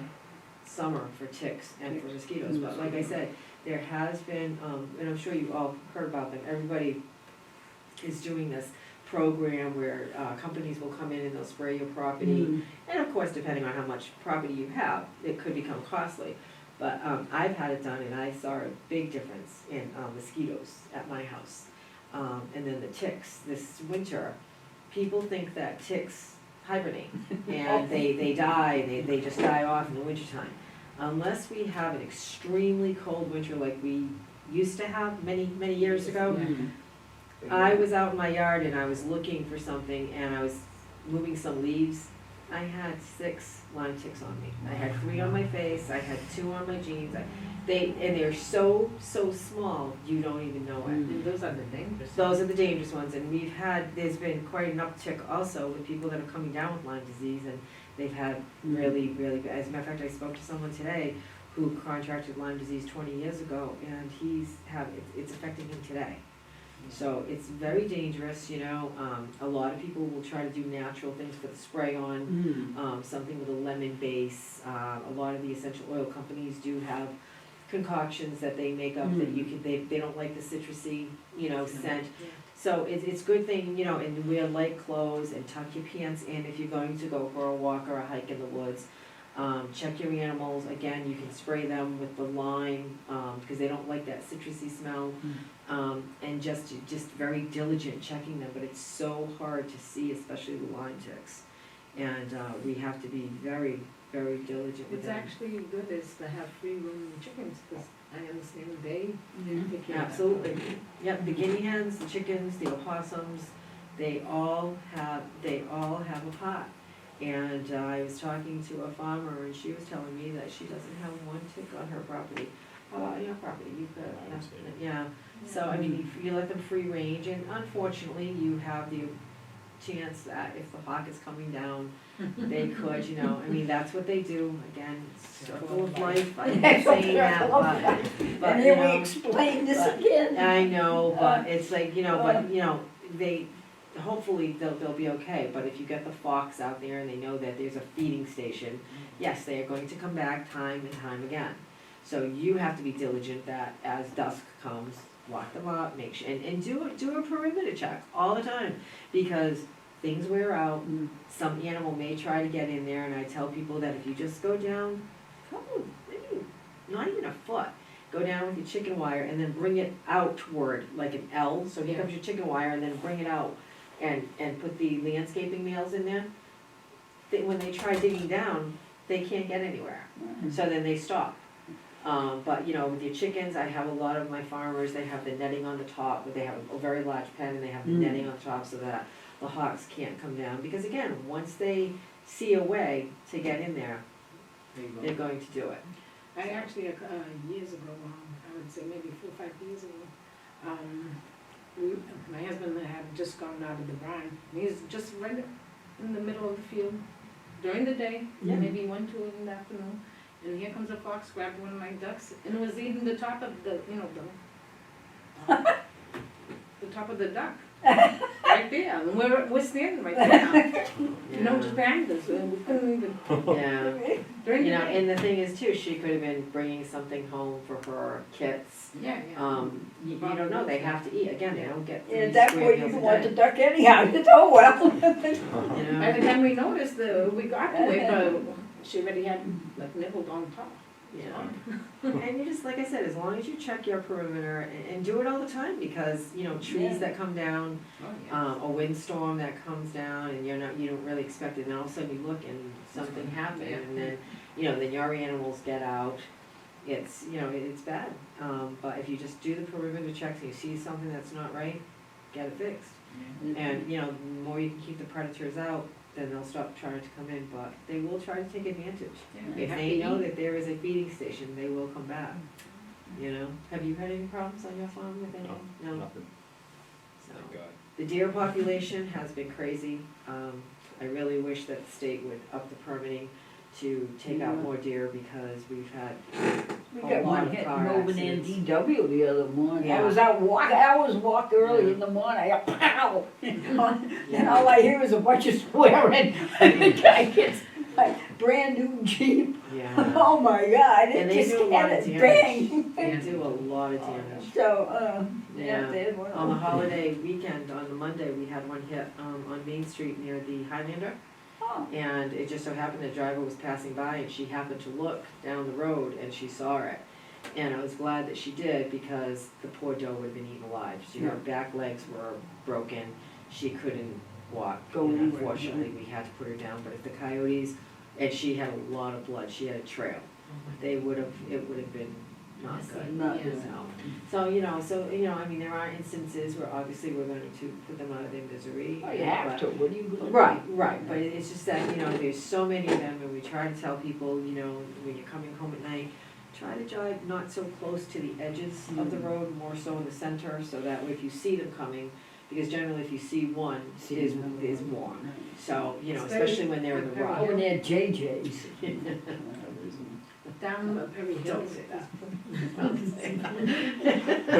summer for ticks and for mosquitoes. But like I said, there has been, and I'm sure you all heard about them, everybody is doing this program where companies will come in and they'll spray your property. And of course, depending on how much property you have, it could become costly. But I've had it done, and I saw a big difference in mosquitoes at my house. And then the ticks this winter, people think that ticks hibernate and they die, they just die off in the wintertime. Unless we have an extremely cold winter like we used to have many, many years ago. I was out in my yard and I was looking for something, and I was moving some leaves. I had 6 Lyme ticks on me. I had 3 on my face, I had 2 on my jeans. They're so small, you don't even know it. And those are the dangerous. Those are the dangerous ones, and there's been quite an uptick also with people that are coming down with Lyme disease, and they've had really, really bad. As a matter of fact, I spoke to someone today who contracted Lyme disease 20 years ago, and it's affecting him today. So it's very dangerous, a lot of people will try to do natural things for the spray on, something with a lemon base. A lot of the essential oil companies do have concoctions that they make up that they don't like the citrusy, scent. So it's good thing, and wear light clothes and tuck your pants in if you're going to go for a walk or a hike in the woods. Check your animals. Again, you can spray them with the lime, because they don't like that citrusy smell. And just very diligent checking them, but it's so hard to see, especially the Lyme ticks. And we have to be very, very diligent with It's them. actually good is to have free-roaming chickens, because I understand they take care of that. Absolutely. Yep, the guinea hens, the chickens, the opossums, they all have a pot. And I was talking to a farmer, and she was telling me that she doesn't have 1 tick on her property. How about your property? You've got, yeah. So, I mean, you let them free range, and unfortunately, you have the chance that if the hawk is coming down, they could, I mean, that's what they do. Again, circle of life, I hate saying that, but And then we explain this again. I know, but it's like, they, hopefully they'll be okay, but if you get the fox out there and they know that there's a feeding station, yes, they are going to come back time and time again. So you have to be diligent that as dusk comes, lock them up, make sure, and do a perimeter check all the time, because things wear out. Some animal may try to get in there, and I tell people that if you just go down, maybe not even a foot, go down with your chicken wire and then bring it outward like an L. So here comes your chicken wire, and then bring it out and put the landscaping nails in there. When they try digging down, they can't get anywhere. So then they stop. But with your chickens, I have a lot of my farmers, they have the netting on the top, but they have a very large pen, and they have the netting on top so that the hawks can't come down. Because again, once they see a way to get in there, they're going to do it. I actually, years ago, I would say maybe 4 or 5 years ago, my husband had just gone out of the barn. He's just right in the middle of the field during the day, Yeah. maybe 1, 2 in the afternoon. And here comes a fox, grabbed one of my ducks, and it was eating the top of the, the top of the duck. Right there, and we're standing right there. Just behind us, and we couldn't even, Yeah. during the You know, day. and the thing is too, she could have been bringing something home for her kits. Yeah. You don't know, they have to eat, again, they don't get Yeah, 3 that square way you meals a don't want the day. duck anyhow, it's, oh well. You By the know, time we noticed, we got to it, but she already had like nibbled on top. yeah. And you just, like I said, as long as you check your perimeter and do it all the time, because, you know, Yeah. trees that come down, Oh, a windstorm that comes down and you don't really expect it, and all of a sudden you look and something happened, Yeah. and then, then your animals get out. It's, it's bad. But if you just do the perimeter checks and you see something that's not right, get it fixed. And, the more you can keep the predators out, then they'll stop trying to come in, but they will try to take advantage. If they know that there is a feeding station, they will come back, Have you had any problems on your farm with any? No, nothing, So, thank God. the deer population has been crazy. I really wish that the state would up the permitting to take out Yeah. more deer, because we've had We a got lot one of hit car over in accidents. DW the other morning. Yeah. I was out walking, I was walking early Yeah. in the morning, I got pow! And all I hear is a bunch of swearing. The guy gets my brand new Jeep. Yeah, Oh my God, And it they just do a lot of had it damage. bang. they do a lot of damage. So, Yeah. yeah, there's one. On the holiday weekend, on the Monday, we had one hit on Main Street near the Highlander. Oh, And it just so happened the driver was passing by, and she happened to look down the road and she saw it. And I was glad that she did, because the poor doe would have been eaten alive. Her back legs were broken, she couldn't walk. Go And anywhere. unfortunately, we had to put her down, but if the coyotes, and she had a lot of blood, she had a trail, it would have been not good. Not good. So, I mean, there are instances where obviously we're going to put them out of their misery. oh, you have but- to, what are you gonna do? Right, but it's just that, there's so many of them, and we try to tell people, when you're coming home at night, try to drive not so close to the edges of the road, more so in the center, so that way if you see them coming, because generally if you see one, there's more. So, especially when they're in the rock. Oh, and they're JJ's. Down Perry Hill. Don't say that.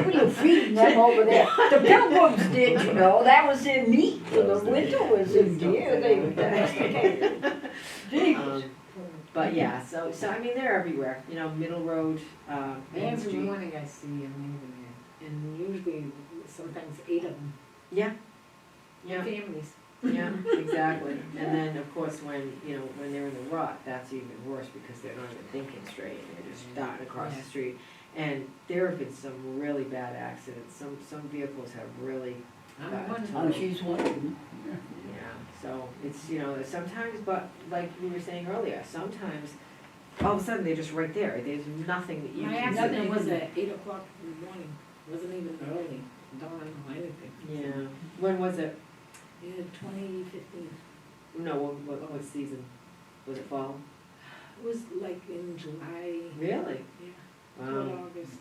What are you feeding them over there? The pilgrims did, that was their meat for the winter was in deer, they domesticated. Jeez. But yeah, so I mean, they're everywhere, Middle Road, Main Every Street. morning I see them leaving there, and usually, sometimes 8 of them, Yeah, yeah. families. Yeah, exactly. And then, of course, when they're in the rut, that's even worse, because they're not even thinking straight, and they're just darting across the Yeah. street. And there have been some really bad accidents, some vehicles have really, I'm Got it. wondering. Oh, she's one of them. so it's, sometimes, but like we were saying earlier, sometimes, all of a sudden, they're just right there, there's nothing that you My can accident see. was at 8 o'clock in the morning, wasn't even early, dawn or anything. Yeah, when was it? Yeah, 2015. No, what season? Was it fall? It was like in July. Really? Yeah, Wow. toward August,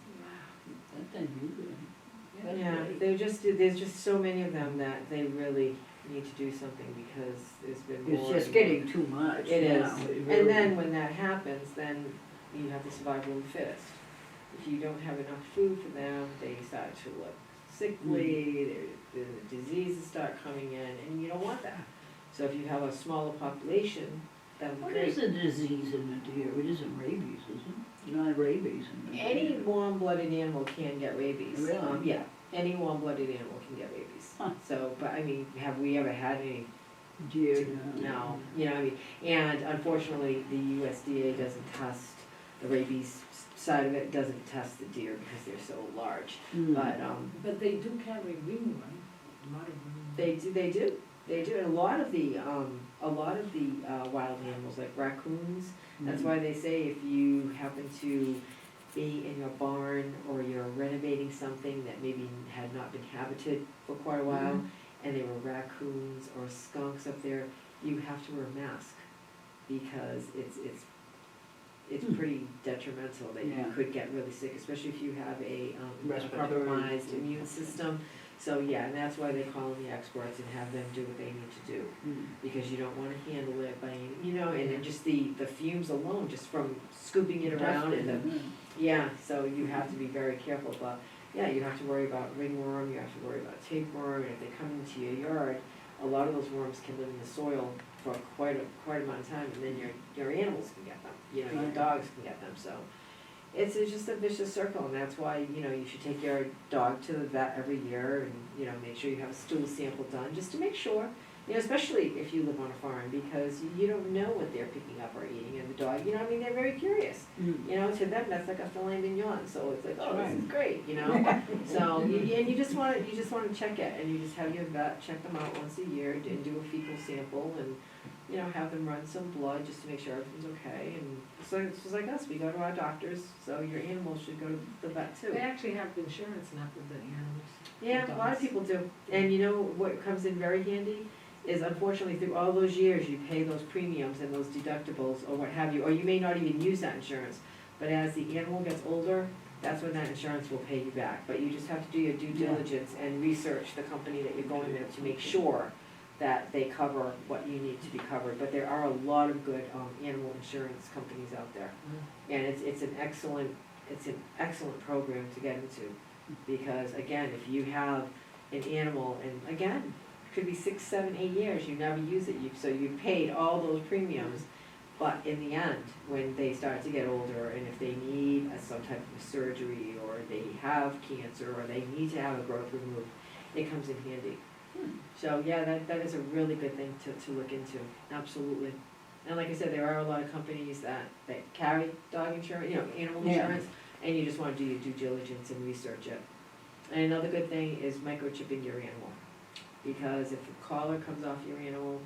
That's unusual. That's Yeah, great. there's just so many of them that they really need to do something, because there's been more. It's just and getting too much It is. now. It And really- then when that happens, then you have the survival of the fittest. If you don't have enough food for them, they start to look sickly, the diseases start coming in, and you don't want that. So if you have a smaller population, that would be What great. is the disease in the deer? It isn't rabies, is it? Not rabies in the deer. Any warm-blooded animal can get rabies. Really? Yeah, any warm-blooded animal can get rabies. Huh. So, but I mean, have we ever had any? Deer, No, and unfortunately, the USDA doesn't test the rabies side of it, doesn't test the deer because they're so large. Mm. But, But they do carry ring, right? A lot of ring. they do, and a lot of the wild animals, like raccoons, that's why they say if you happen to be in your barn or you're renovating something that maybe had not been habited for quite a while, and there were raccoons or skunks up there, you have to wear a mask, because it's it's pretty detrimental, that you Yeah. could get really sick, especially if you have a Respiratory. compromised immune system. So, yeah, and that's why they call in the experts and have them do what they need to do, because you don't wanna handle it by, you know, and then just the fumes alone, just from scooping it around and the, yeah, so you have to be very careful, but, yeah, you have to worry about ringworm, you have to worry about tapeworm, and if they come into your yard, a lot of those worms can live in the soil for quite amount of time, and then your animals can get them, you know, your Right. dogs can get them, so. It's just a vicious circle, and that's why, you know, you should take your dog to the vet every year and, you know, make sure you have a stool sample done, just to make sure. You know, especially if you live on a farm, because you don't know what they're picking up or eating, and the dog, you know, I mean, they're very curious. You know, to them, that's like a filet mignon, so it's like, oh, this is great, you know? So, and you just wanna check it, and you just have your vet check them out once a year, and do a fecal sample, and, you know, have them run some blood, just to make sure everything's okay, and so it's just like us, we go to our doctors, so your animals should go to the vet too. They actually have insurance now for the animals. Yeah, a lot of people do, and you know what comes in very handy is, unfortunately, through all those years, you pay those premiums and those deductibles or what have you, or you may not even use that insurance, but as the animal gets older, that's when that insurance will pay you back, but you just have to do your due diligence and research the company that you're going there to make sure that they cover what you need to be covered, but there are a lot of good, animal insurance companies out there. And it's an excellent program to get into, because again, if you have an animal, and again, it could be 6, 7, 8 years, you never use it, so you paid all those premiums, but in the end, when they start to get older, and if they need some type of surgery, or they have cancer, or they need to have a growth removed, it comes in handy. So, yeah, that is a really good thing to look into, absolutely. And like I said, there are a lot of companies that carry dog insurance, you know, animal insurance, and you just wanna do your due diligence and research it. And another good thing is microchipping your animal, because if a collar comes off your animal,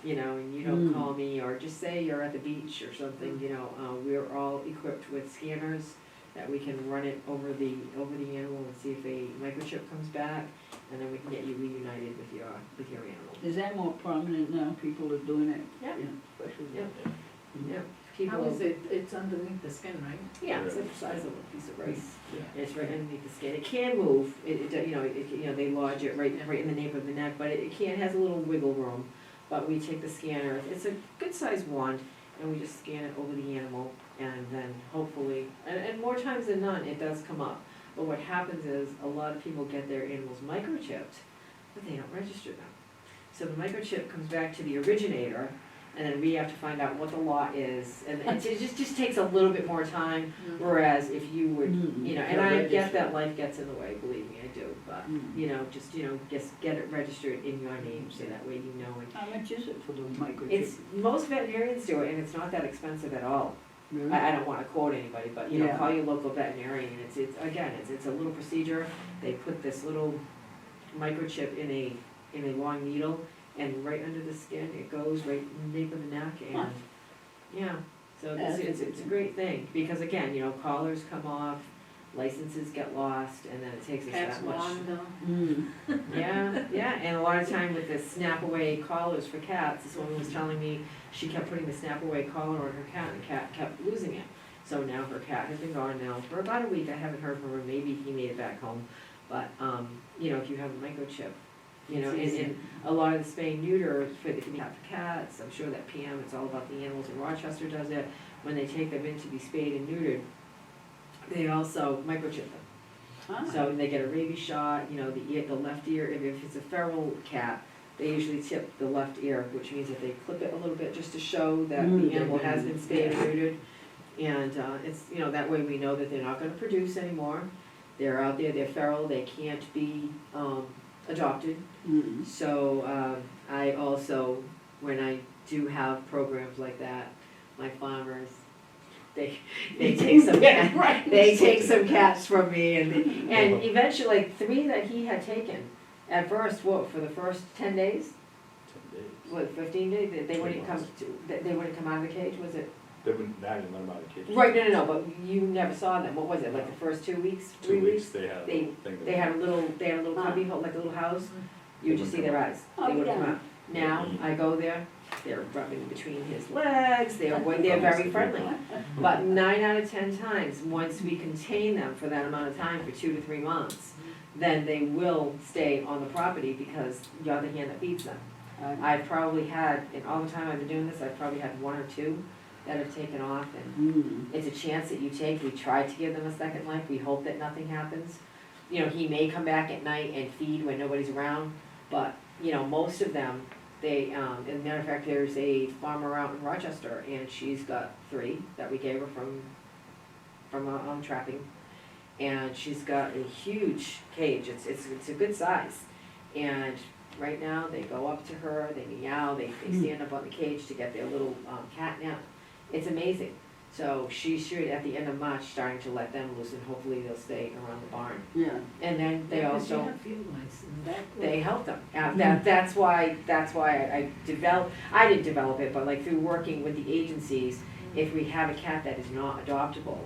you know, and you don't call me, or just say you're at the beach or something, you know, we're all equipped with scanners that we can run it over the animal and see if a microchip comes back, and then we can get you reunited with your animal. Is that more prominent now, people are doing it? Yeah. Especially. Yeah. How People, is it, it's underneath the skin, right? yeah, it's like the size of a piece of rice. Yeah. It's right underneath the skin. It can move. You know, they lodge it right in the nape of the neck, but it has a little wiggle room. But we take the scanner. It's a good sized wand, and we just scan it over the animal, and then hopefully, and more times than none, it does come up. But what happens is, a lot of people get their animals microchipped, but they don't register them. So the microchip comes back to the originator, and then we have to find out what the law is, and it just takes a little bit more time, whereas if you would, you know, and I get that life gets in the way, believe me, I do, but, you know, just get it registered in your name, so that way you know. And How much is it for the microchip? it's, most veterinarians do it, and it's not that expensive at all. Really? I don't wanna quote anybody, but, you know, Yeah. call your local veterinarian, it's a little procedure, they put this little microchip in a long needle, and right under the skin, it goes right in the nape of the neck, Huh. and, yeah, so That's it's a great thing, because again, you know, collars come off, licenses get lost, and then it takes us Cats that much. wander. Yeah, and a lot of time with the snap away collars for cats, this woman was telling me she kept putting the snap away collar on her cat, and the cat kept losing it. So now her cat has been gone now for about a week, I haven't heard from her, maybe he made it back home, but, you know, if you have a microchip, you know, and a lot of the spay neuter for the cats, I'm sure that PM, it's all about the animals in Rochester does it, when they take them in to be spayed and neutered, they also microchip them. So they get a rabies shot, you know, the left ear, if it's a feral cat, they usually tip the left ear, which means that they clip it a little bit just to show that the animal has been spayed and neutered. And it's, you know, that way we know that they're not gonna produce anymore. They're out there, they're feral, they can't be adopted. So I also, when I do have programs like that, my farmers, they take some they take some cats from me, and eventually, like 3 that he had taken at first, what, for the first 10 days, 10 days. what, 15 days, they wouldn't come they wouldn't come out of the cage, was it? They wouldn't, I didn't let them out of the cage. Right, no, but you never saw them, what was it, like the first 2 weeks, 3 2 weeks? weeks, they had a little thing. They had a little cubby hole, like a little house, you would just see their eyes, they would come out. Now, I go there, they're rubbing between his legs, they're very friendly. But 9 out of 10 times, once we contain them for that amount of time, for 2 to 3 months, then they will stay on the property because you're the hand that feeds them. I've probably had, in all the time I've been doing this, I've probably had 1 or 2 that have taken off, and it's a chance that you take. We try to give them a second life, we hope that nothing happens. You know, he may come back at night and feed when nobody's around, but, you know, most of them, they, as a matter of fact, there's a farmer out in Rochester, and she's got 3 that we gave her from trapping. And she's got a huge cage, it's a good size. And right now, they go up to her, they meow, they stand up on the cage to get their little cat nap. It's amazing. So she should, at the end of March, starting to let them loose, and hopefully they'll stay around the barn. Yeah. And then they Yeah, 'cause you also, have field mice and that. they help them. That's why I didn't develop it, but like through working with the agencies, if we have a cat that is not adoptable,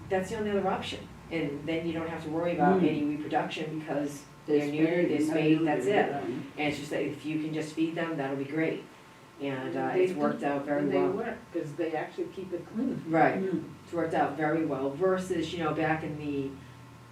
that's the only other option. And then you don't have to worry about any reproduction because they're neutered, they're spayed, that's it. And it's just that if you can just feed them, that'll be great. And it's worked out very And well. they work, because they actually keep it clean. Right, it's worked out very well versus, you know, back in the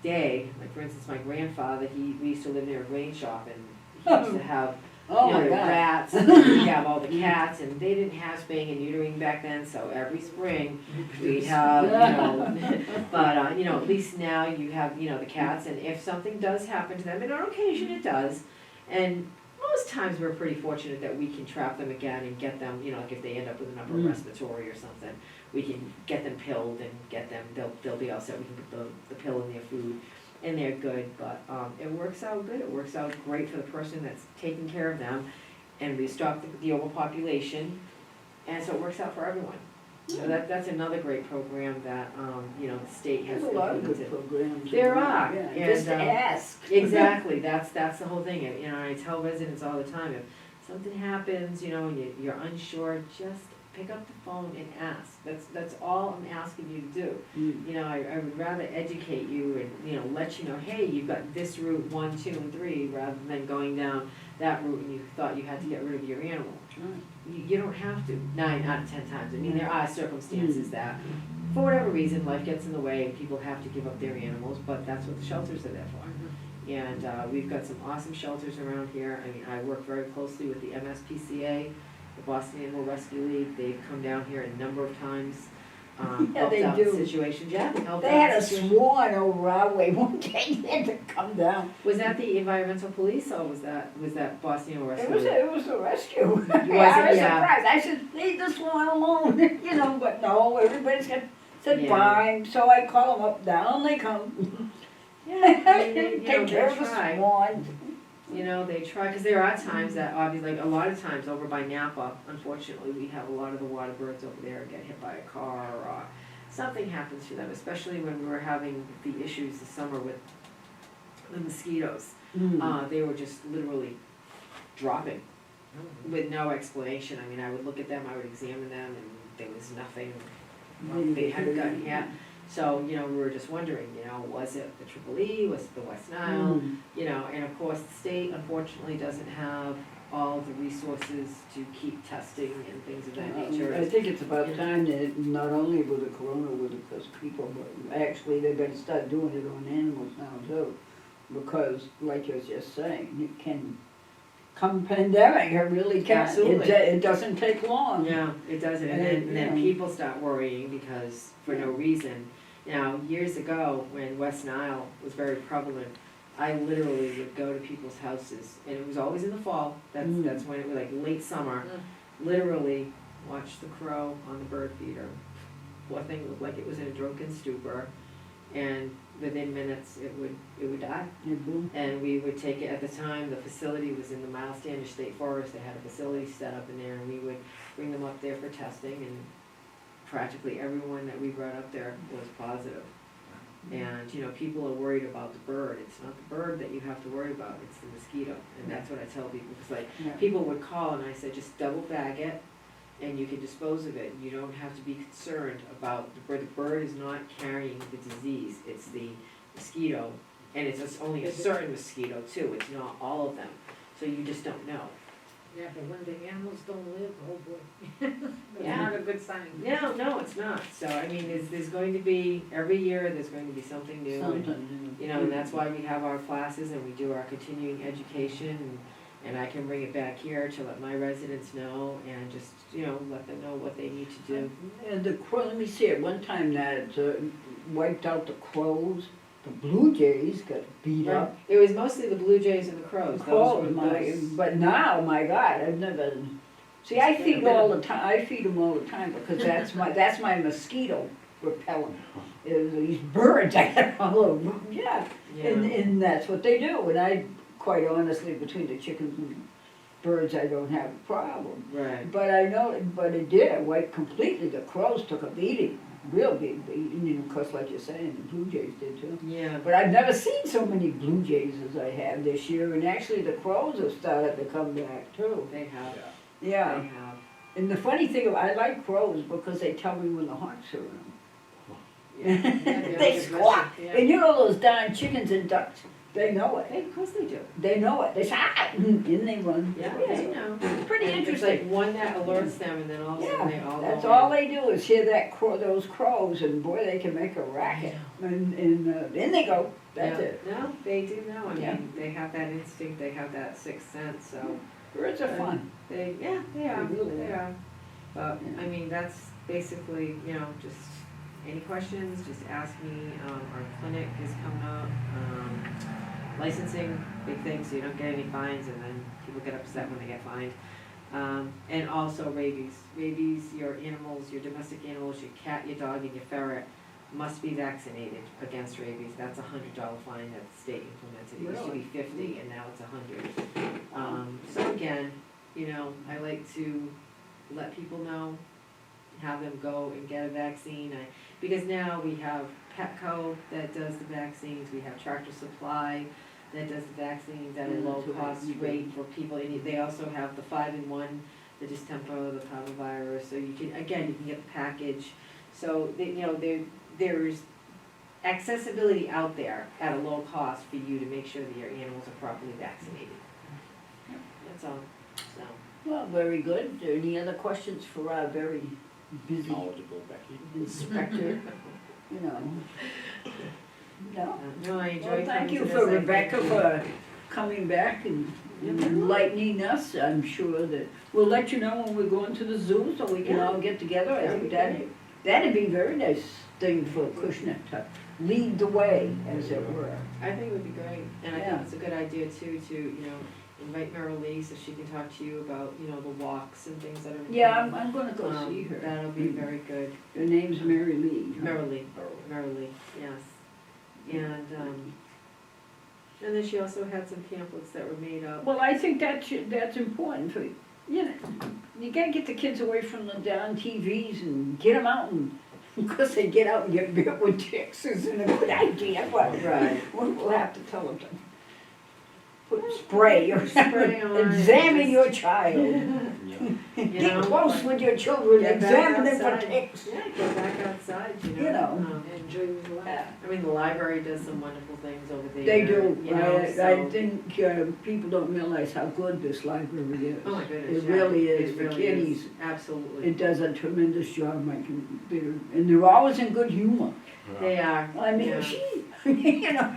day, like for instance, my grandfather, we used to live near a grain shop, and he used to have, you Oh know, my the God. rats, and he'd have all the cats, and they didn't have spaying and neutering back then, so every spring, we'd have, you know, but, you know, at least now you have, you know, the cats, and if something does happen to them, and on occasion it does, and most times we're pretty fortunate that we can trap them again and get them, you know, like if they end up with an upper respiratory or something, we can get them pilled and get them, they'll be all set, we can put the pill in their food, and they're good, but, it works out good, it works out great for the person that's taking care of them, and we stop the overpopulation, and so it works out for everyone. So that's another great program that, you know, the state has There's a lot of good implemented. programs. There are, Yeah, and, just ask. Exactly, that's the whole thing, you know, I tell residents all the time, if something happens, you know, and you're unsure, just pick up the phone and ask, that's all I'm asking you to do. You know, I would rather educate you and, you know, let you know, hey, you've got this route 1, 2, and 3, rather than going down that route and you thought you had to get rid of your animal. You don't have to, 9 out of 10 times, I mean, there are circumstances that, for whatever reason, life gets in the way and people have to give up their animals, but that's what the shelters are there for. And we've got some awesome shelters around here. I mean, I work very closely with the MSPCA, the Boston Animal Rescue League. They've come down here a number of times, Yeah, helped they out do. situations. Yeah, they helped They out had a situations. swan over our way one day, they had to come down. Was that the environmental police or was that Boston Animal Rescue League? It was a rescue. Was I it? was Yeah. surprised, I said, leave the swan alone, you know, but no, everybody's got, said Yeah. fine, so I call them up, down they come. Yeah, I mean, you know, Take care they of the try. swans. You know, they try, because there are times that obviously, like a lot of times over by Napa, unfortunately, we have a lot of the water birds over there get hit by a car or something happens to them, especially when we were having the issues this summer with the mosquitoes. They were just literally dropping with no explanation. I mean, I would look at them, I would examine them, and there was nothing, they hadn't gotten yet. So, you know, we were just wondering, you know, was it the Triple E, was it the West Nile? You know, and of course, the state unfortunately doesn't have all the resources to keep testing and things of that nature. I think it's about time that not only with the corona, with us people, but actually they're gonna start doing it on animals now too. Because like you was just saying, it can come pandemic, it really can. Absolutely. It doesn't take long. Yeah, it doesn't, and then people start worrying because for no reason. Now, years ago, when West Nile was very prevalent, I literally would go to people's houses, and it was always in the fall, that's when it was like late summer, literally watch the crow on the bird feeder. Poor thing looked like it was in a drunken stupor, and within minutes it would die. And we would take it, at the time, the facility was in the Miles Standish State Forest, they had a facility set up in there, and we would bring them up there for testing, and practically everyone that we brought up there was positive. And, you know, people are worried about the bird, it's not the bird that you have to worry about, it's the mosquito, and that's what I tell people, because like, people would call and I said, just double bag it, and you can dispose of it, you don't have to be concerned about the bird is not carrying the disease, it's the mosquito, and it's only a certain mosquito too, it's not all of them, so you just don't know. Yeah, but when the animals don't live, oh boy, that's Yeah. not a good sign. No, it's not. So, I mean, there's going to be, every year, there's going to be something new. And, Something. you know, and that's why we have our classes and we do our continuing education. And I can bring it back here to let my residents know and just, you know, let them know what they need to do. And the crow, let me see, at one time that wiped out the crows, the blue jays got beat up. It was mostly the blue jays and the crows. Crows, Those were those. but now, my God, I've never, see, I feed all the time, I feed them all the time because that's my mosquito repellent. Is these birds I got all over, yeah, Yeah. and that's what they do, and I, quite honestly, between the chickens and birds, I don't have a problem. Right. But I know, but it did, it wiped completely, the crows took a beating, real big beating, and of course, like you're saying, the blue jays did too. Yeah. But I've never seen so many blue jays as I have this year, and actually the crows have started to come back too. They have. Yeah, They have. and the funny thing, I like crows because they tell me when the hawks are around. Yeah. They squawk, Yeah. and you know those darn chickens and ducks, they know it. Of course they do. They know it, they say, ah, and they run. Yeah, they know. It's pretty And interesting. It's like one that alerts them and then all of a sudden they all go. That's in. all they do is hear that those crows, and boy, they can make a racket. And then they go, that's Yeah. it. No, they do know. I Yeah. mean, they have that instinct, they have that sixth sense, so. Birds are fun. They are, They really they are. are. But, Yeah. I mean, that's basically, you know, just any questions, just ask me. Our clinic is coming up. Licensing, big thing, so you don't get any fines and then people get upset when they get fined. And also rabies. Rabies, your animals, your domestic animals, your cat, your dog, and your ferret must be vaccinated against rabies. That's $100 fine that the state implemented. It used to be 50 and now it's 100. So again, you know, I like to let people know, have them go and get a vaccine. Because now we have Petco that does the vaccines, we have Tractor Supply that does the vaccines at a Yeah, low that's right. cost rate for people. And they also have the 5-in-1, the distemper, the parvovirus, so you can, again, you can get the package. So, you know, there's accessibility out there at a low cost for you to make sure that your animals are properly vaccinated. That's all, so. Well, very good. Any other questions for our very busy Knowledgeable Becky. inspector? You know. No? No, I enjoy Well, thank coming you to for this. I Rebecca think- for coming back and enlightening us. I'm sure that, we'll let you know when we're going to the zoo so we can all get together. I think that'd be a very nice thing for Acushnet to lead the way, as it were. I think it would be great, and I Yeah. think it's a good idea too, to, you know, invite Merrill Lee so she can talk to you about, you know, the walks and things that are. Yeah, I'm gonna go see her. That'll be very good. Her name's Mary Lee. huh? Merrill Lee, yes. And then she also had some pamphlets that were made up. Well, I think that's important for, you know, you gotta get the kids away from the darn TVs and get them out and, because they get out and get bit with ticks isn't a good idea, but Right. we'll have to tell them to put spray or Spray on it, examine just- your child. Yeah. You Get know, close with your children, get back examine them for outside. ticks. Yeah, get back outside, you know. You know. Enjoy your life. Yeah. I mean, the library does some wonderful things over there. They do, You know, I so- think people don't realize how good this library is. Oh my goodness, It yeah. really is, It the really is. kiddies. Absolutely. It does a tremendous job, and they're always in good humor. They are. I mean, yeah. you know,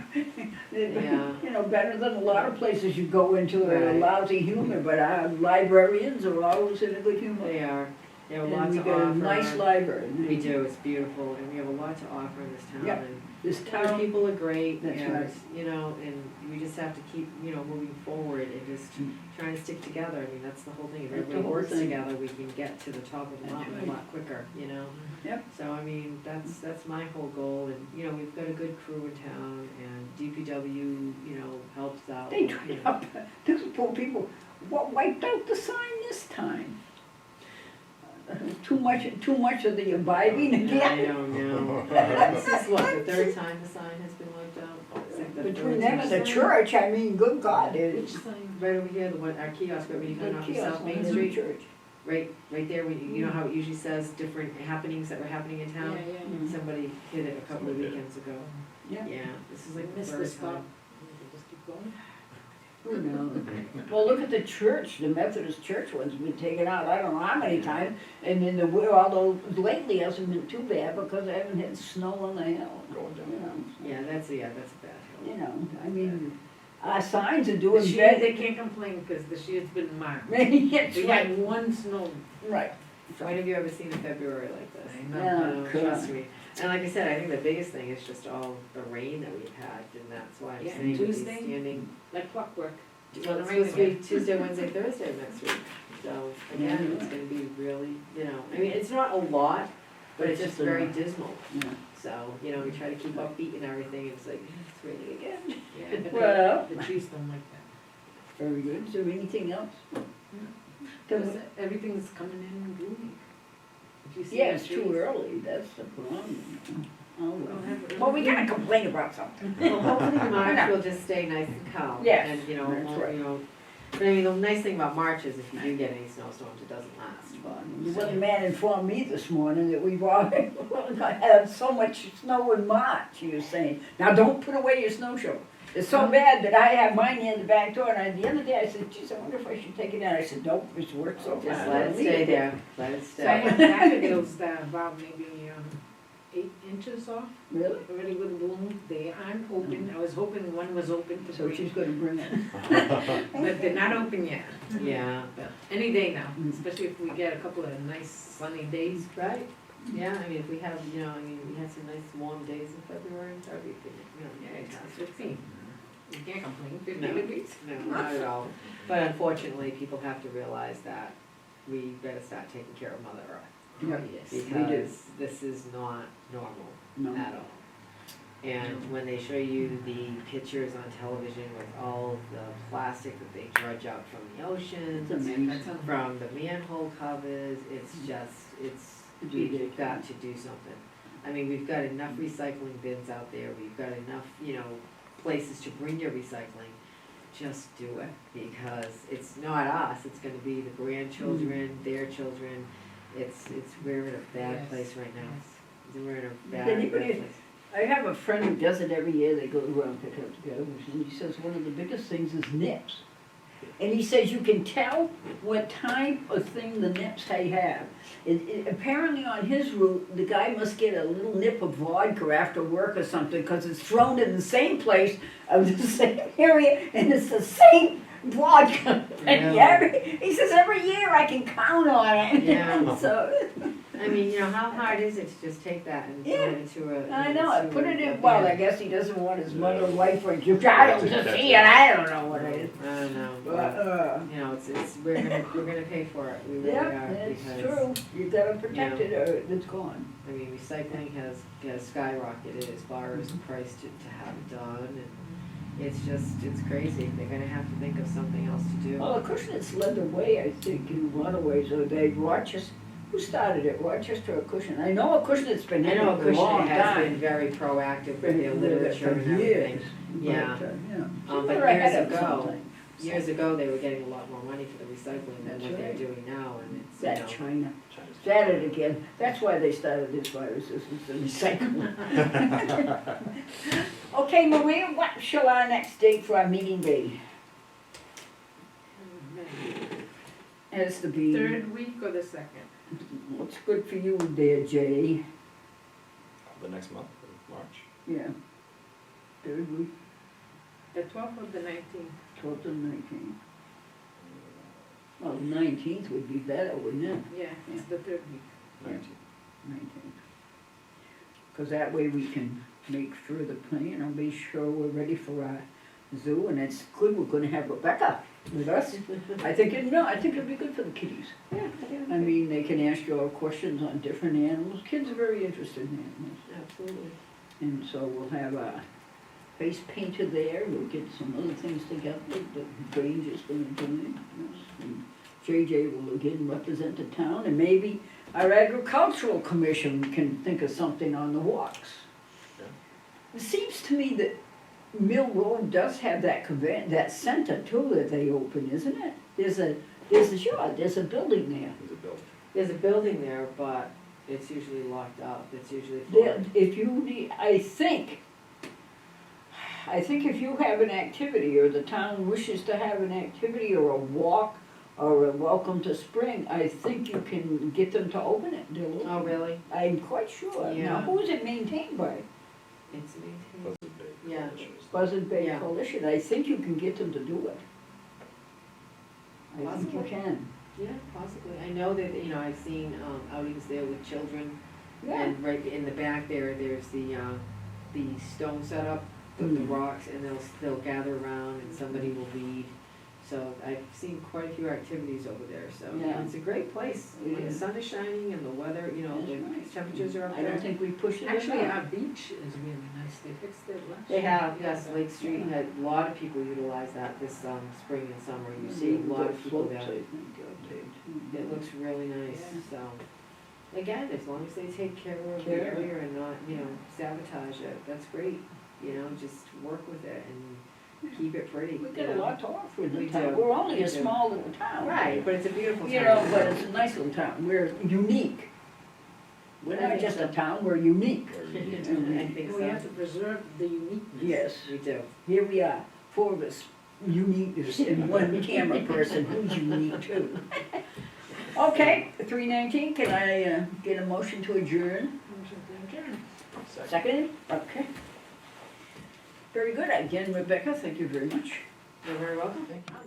Yeah. you know, better than a lot of places you go into a Right. lousy humor, but our librarians are always in a good humor. They are. They have a lot And we to got a offer. nice library. We do, it's beautiful, and we have a lot to offer in this town, Yep. and This the town, people are great, That's and, right. you know, and we just have to keep, you know, moving forward and just trying to stick together. I mean, that's the whole thing, if That's the everybody whole works thing. together, we can get to the top of the That's mountain right. a lot quicker, you know? Yep. So, I mean, that's my whole goal, and, you know, we've got a good crew in town, and DPW, you know, helps out. they you tried know. up, those poor people, what wiped out the sign this time? Too much of the abiding I again. don't know. This is what, the third time the sign has been wiped out? Is it the Between third them and the time? church, I mean, good God, Which it's sign? Right over here, the one, our kiosk, right when you the come off of kiosk South on Main the Street, church. right there, when you know how it usually says different happenings that were happening in Yeah, town? yeah. Somebody hit it a couple of weekends ago. Yeah. Yeah, this is like the Missed the third spot. time. Just keep going. Who knows? Well, look at the church, the Methodist church one's been taken out, I don't know how many times, and then although lately hasn't been too bad because I haven't had snow on the hill. Going down. You know, Yeah, that's a bad hill. you know, I mean, our signs are The doing sheet, better. they can't complain because the year's been mild. It's We right, had one snow. right. When have you ever seen a February like this? I know. Yeah. No, trust me. And like I said, I think the biggest thing is just all the rain that we've had, and that's why I'm Yeah, saying with these Tuesday? standing. Like clockwork. Well, it's supposed to be Tuesday, Wednesday, Thursday of next week. So again, it's gonna be really, I mean, it's not a lot, but it's just very dismal. Yeah. So, we try to keep upbeat and everything, and it's like, it's raining again. Yeah, but Well- the chiefs don't like that. Very good, is there anything else? Can we- Because everything's coming in gloomy. If you see Yeah, the it's too trees- early, that's the problem. Oh, We don't have it well, we early. gotta complain about something. Well, hopefully No. March will just stay nice and calm. Yes, And, that's won't, right. but I mean, the nice thing about March is if you do get any snowstorms, it doesn't last. Well, the man informed me this morning that we've already had so much snow in March, he was saying. Now, don't put away your snow shovel. It's so bad that I have mine in the back door, and the other day I said, geez, I wonder if I should take it out. I said, nope, it's worked so Just bad. let it Leave stay there, let it So I stay. have daffodils that are about maybe 8 inches off, Really? already with bloom. They aren't open. I was hoping one was open to So bring, she's gonna bring it. but they're not open yet. Yeah, But any day now, Mm. especially if we get a couple of nice sunny days. right. Yeah, I mean, if we have, we had some nice warm days in February, that'd be, Yeah, it's fantastic. 15. You can't complain, 50 No. degrees. No, not at all. But unfortunately, people have to realize that we better start taking care of Mother Earth. Yeah. Yes. Because this is not normal No. at all. And when they show you the pictures on television with all of the plastic that they dredge up from the oceans, It's amazing. That's on- from the manhole covers, it's just, we've ridiculous. got to do something. I mean, we've got enough recycling bins out there, we've got enough, places to bring your recycling. Just do it, because it's not us, it's gonna be the grandchildren, their children. We're in a bad Yes. place right now. Yes. We're in a bad, bad Anybody- place. I have a friend who does it every year, they go around pick up the garbage, and he says one of the biggest things is nips. And he says you can tell what type of thing the nips they have. Apparently on his route, the guy must get a little nip of vodka after work or something, because it's thrown in the same place of the same area, and it's the same vodka. And he says every year I can count on it. Yeah. So, I mean, how hard is it to just take that and throw Yeah. it into a. I know, I put it into a in, well, bin? I guess he doesn't want his mother and wife or you try to see it, I don't know what it is. I don't know, But, it's, we're gonna pay for it, we really yeah, are, it's because, true, you gotta protect it or it's gone. I mean, recycling has skyrocketed as far as the price to have it done, and it's crazy, they're gonna have to think of something else to do. Well, Acushnet's led the way, I think, in a lot of ways, Rochester, who started it, Rochester or Acushnet? I know Acushnet's been I in it know for a long Acushnet has been time. very proactive with their Been with it literature for and years, everything. Yeah. So But they're ahead years of ago, something. Years ago, they were getting a lot more money for the recycling than That's what they're right. doing now, and it's, That China, China's- started again, that's why they started this virus, this is the recycling. Okay, Maria, what shall our next date for our meeting be? Has to be, Third week or the second? what's good for you there, Jay? The next month, in March. Yeah. Third week, The 12th or the 19th? 12th and 19th. Well, 19th would be better, wouldn't it? Yeah, it's the third week. 19th. 19th. Because that way we can make sure the plan, I'll be sure we're ready for our zoo, and it's good we're gonna have Rebecca with us. I think it'd be good for the kiddies. Yeah, I mean, they can ask you all questions on different animals. Kids are very interested in animals. absolutely. And so we'll have a face painter there, we'll get some other things together that Grange is gonna do. Yes, and JJ will again represent the town, and maybe our agricultural commission can think of something on the walks. Yeah. It seems to me that Mill Road does have that center too that they open, isn't it? There's a building there. There's a building. There's a building there, but it's usually locked up, it's usually There, full. if you need, I think, I think if you have an activity, or the town wishes to have an activity, or a walk, or a welcome to spring, I think you can get them to open it, Dylan. Oh, really? I'm quite sure. Now, Yeah. who is it maintained by? It's maintained. Buzzard Bay. Yeah. Buzzard Bay Yeah. Coalition. I think you can get them to do it. I think you Possibly. can. Yeah, possibly. I know that, you know, I've seen outings there with children, Yeah. and right in the back there, there's the stone setup, the Mm. rocks, and they'll gather around and somebody will lead. So I've seen quite a few activities over there, so Yeah. it's a great place. It When the is. sun is shining and the weather, you know, That's the right. temperatures are up I don't there. think we push it Actually, enough. our beach is really nice, they fixed it last They year. have, Yeah, yes, but- Lake Street had, a lot of people utilize that this spring and summer. You see a lot of people there. It looks really nice, Yeah. so. Again, as long as they take care of the Care. area and not, you know, sabotage it, that's great. You know, just work with it and keep it pretty, We you got a know. lot to offer in the We town. do. We're only We a do. small little town. Right, but it's a beautiful town. You know, but it's a nice little town. We're unique. We're I not think just a so. town, we're unique. I think And we have so. to preserve the uniqueness. Yes, We do. here we are, four of us, uniqueness, and one camera person who's unique too. Okay, 3:19, can I get a motion to adjourn? Motion to adjourn. Second? Okay. Very good. Again, Rebecca, thank you very much. You're very welcome. I'll-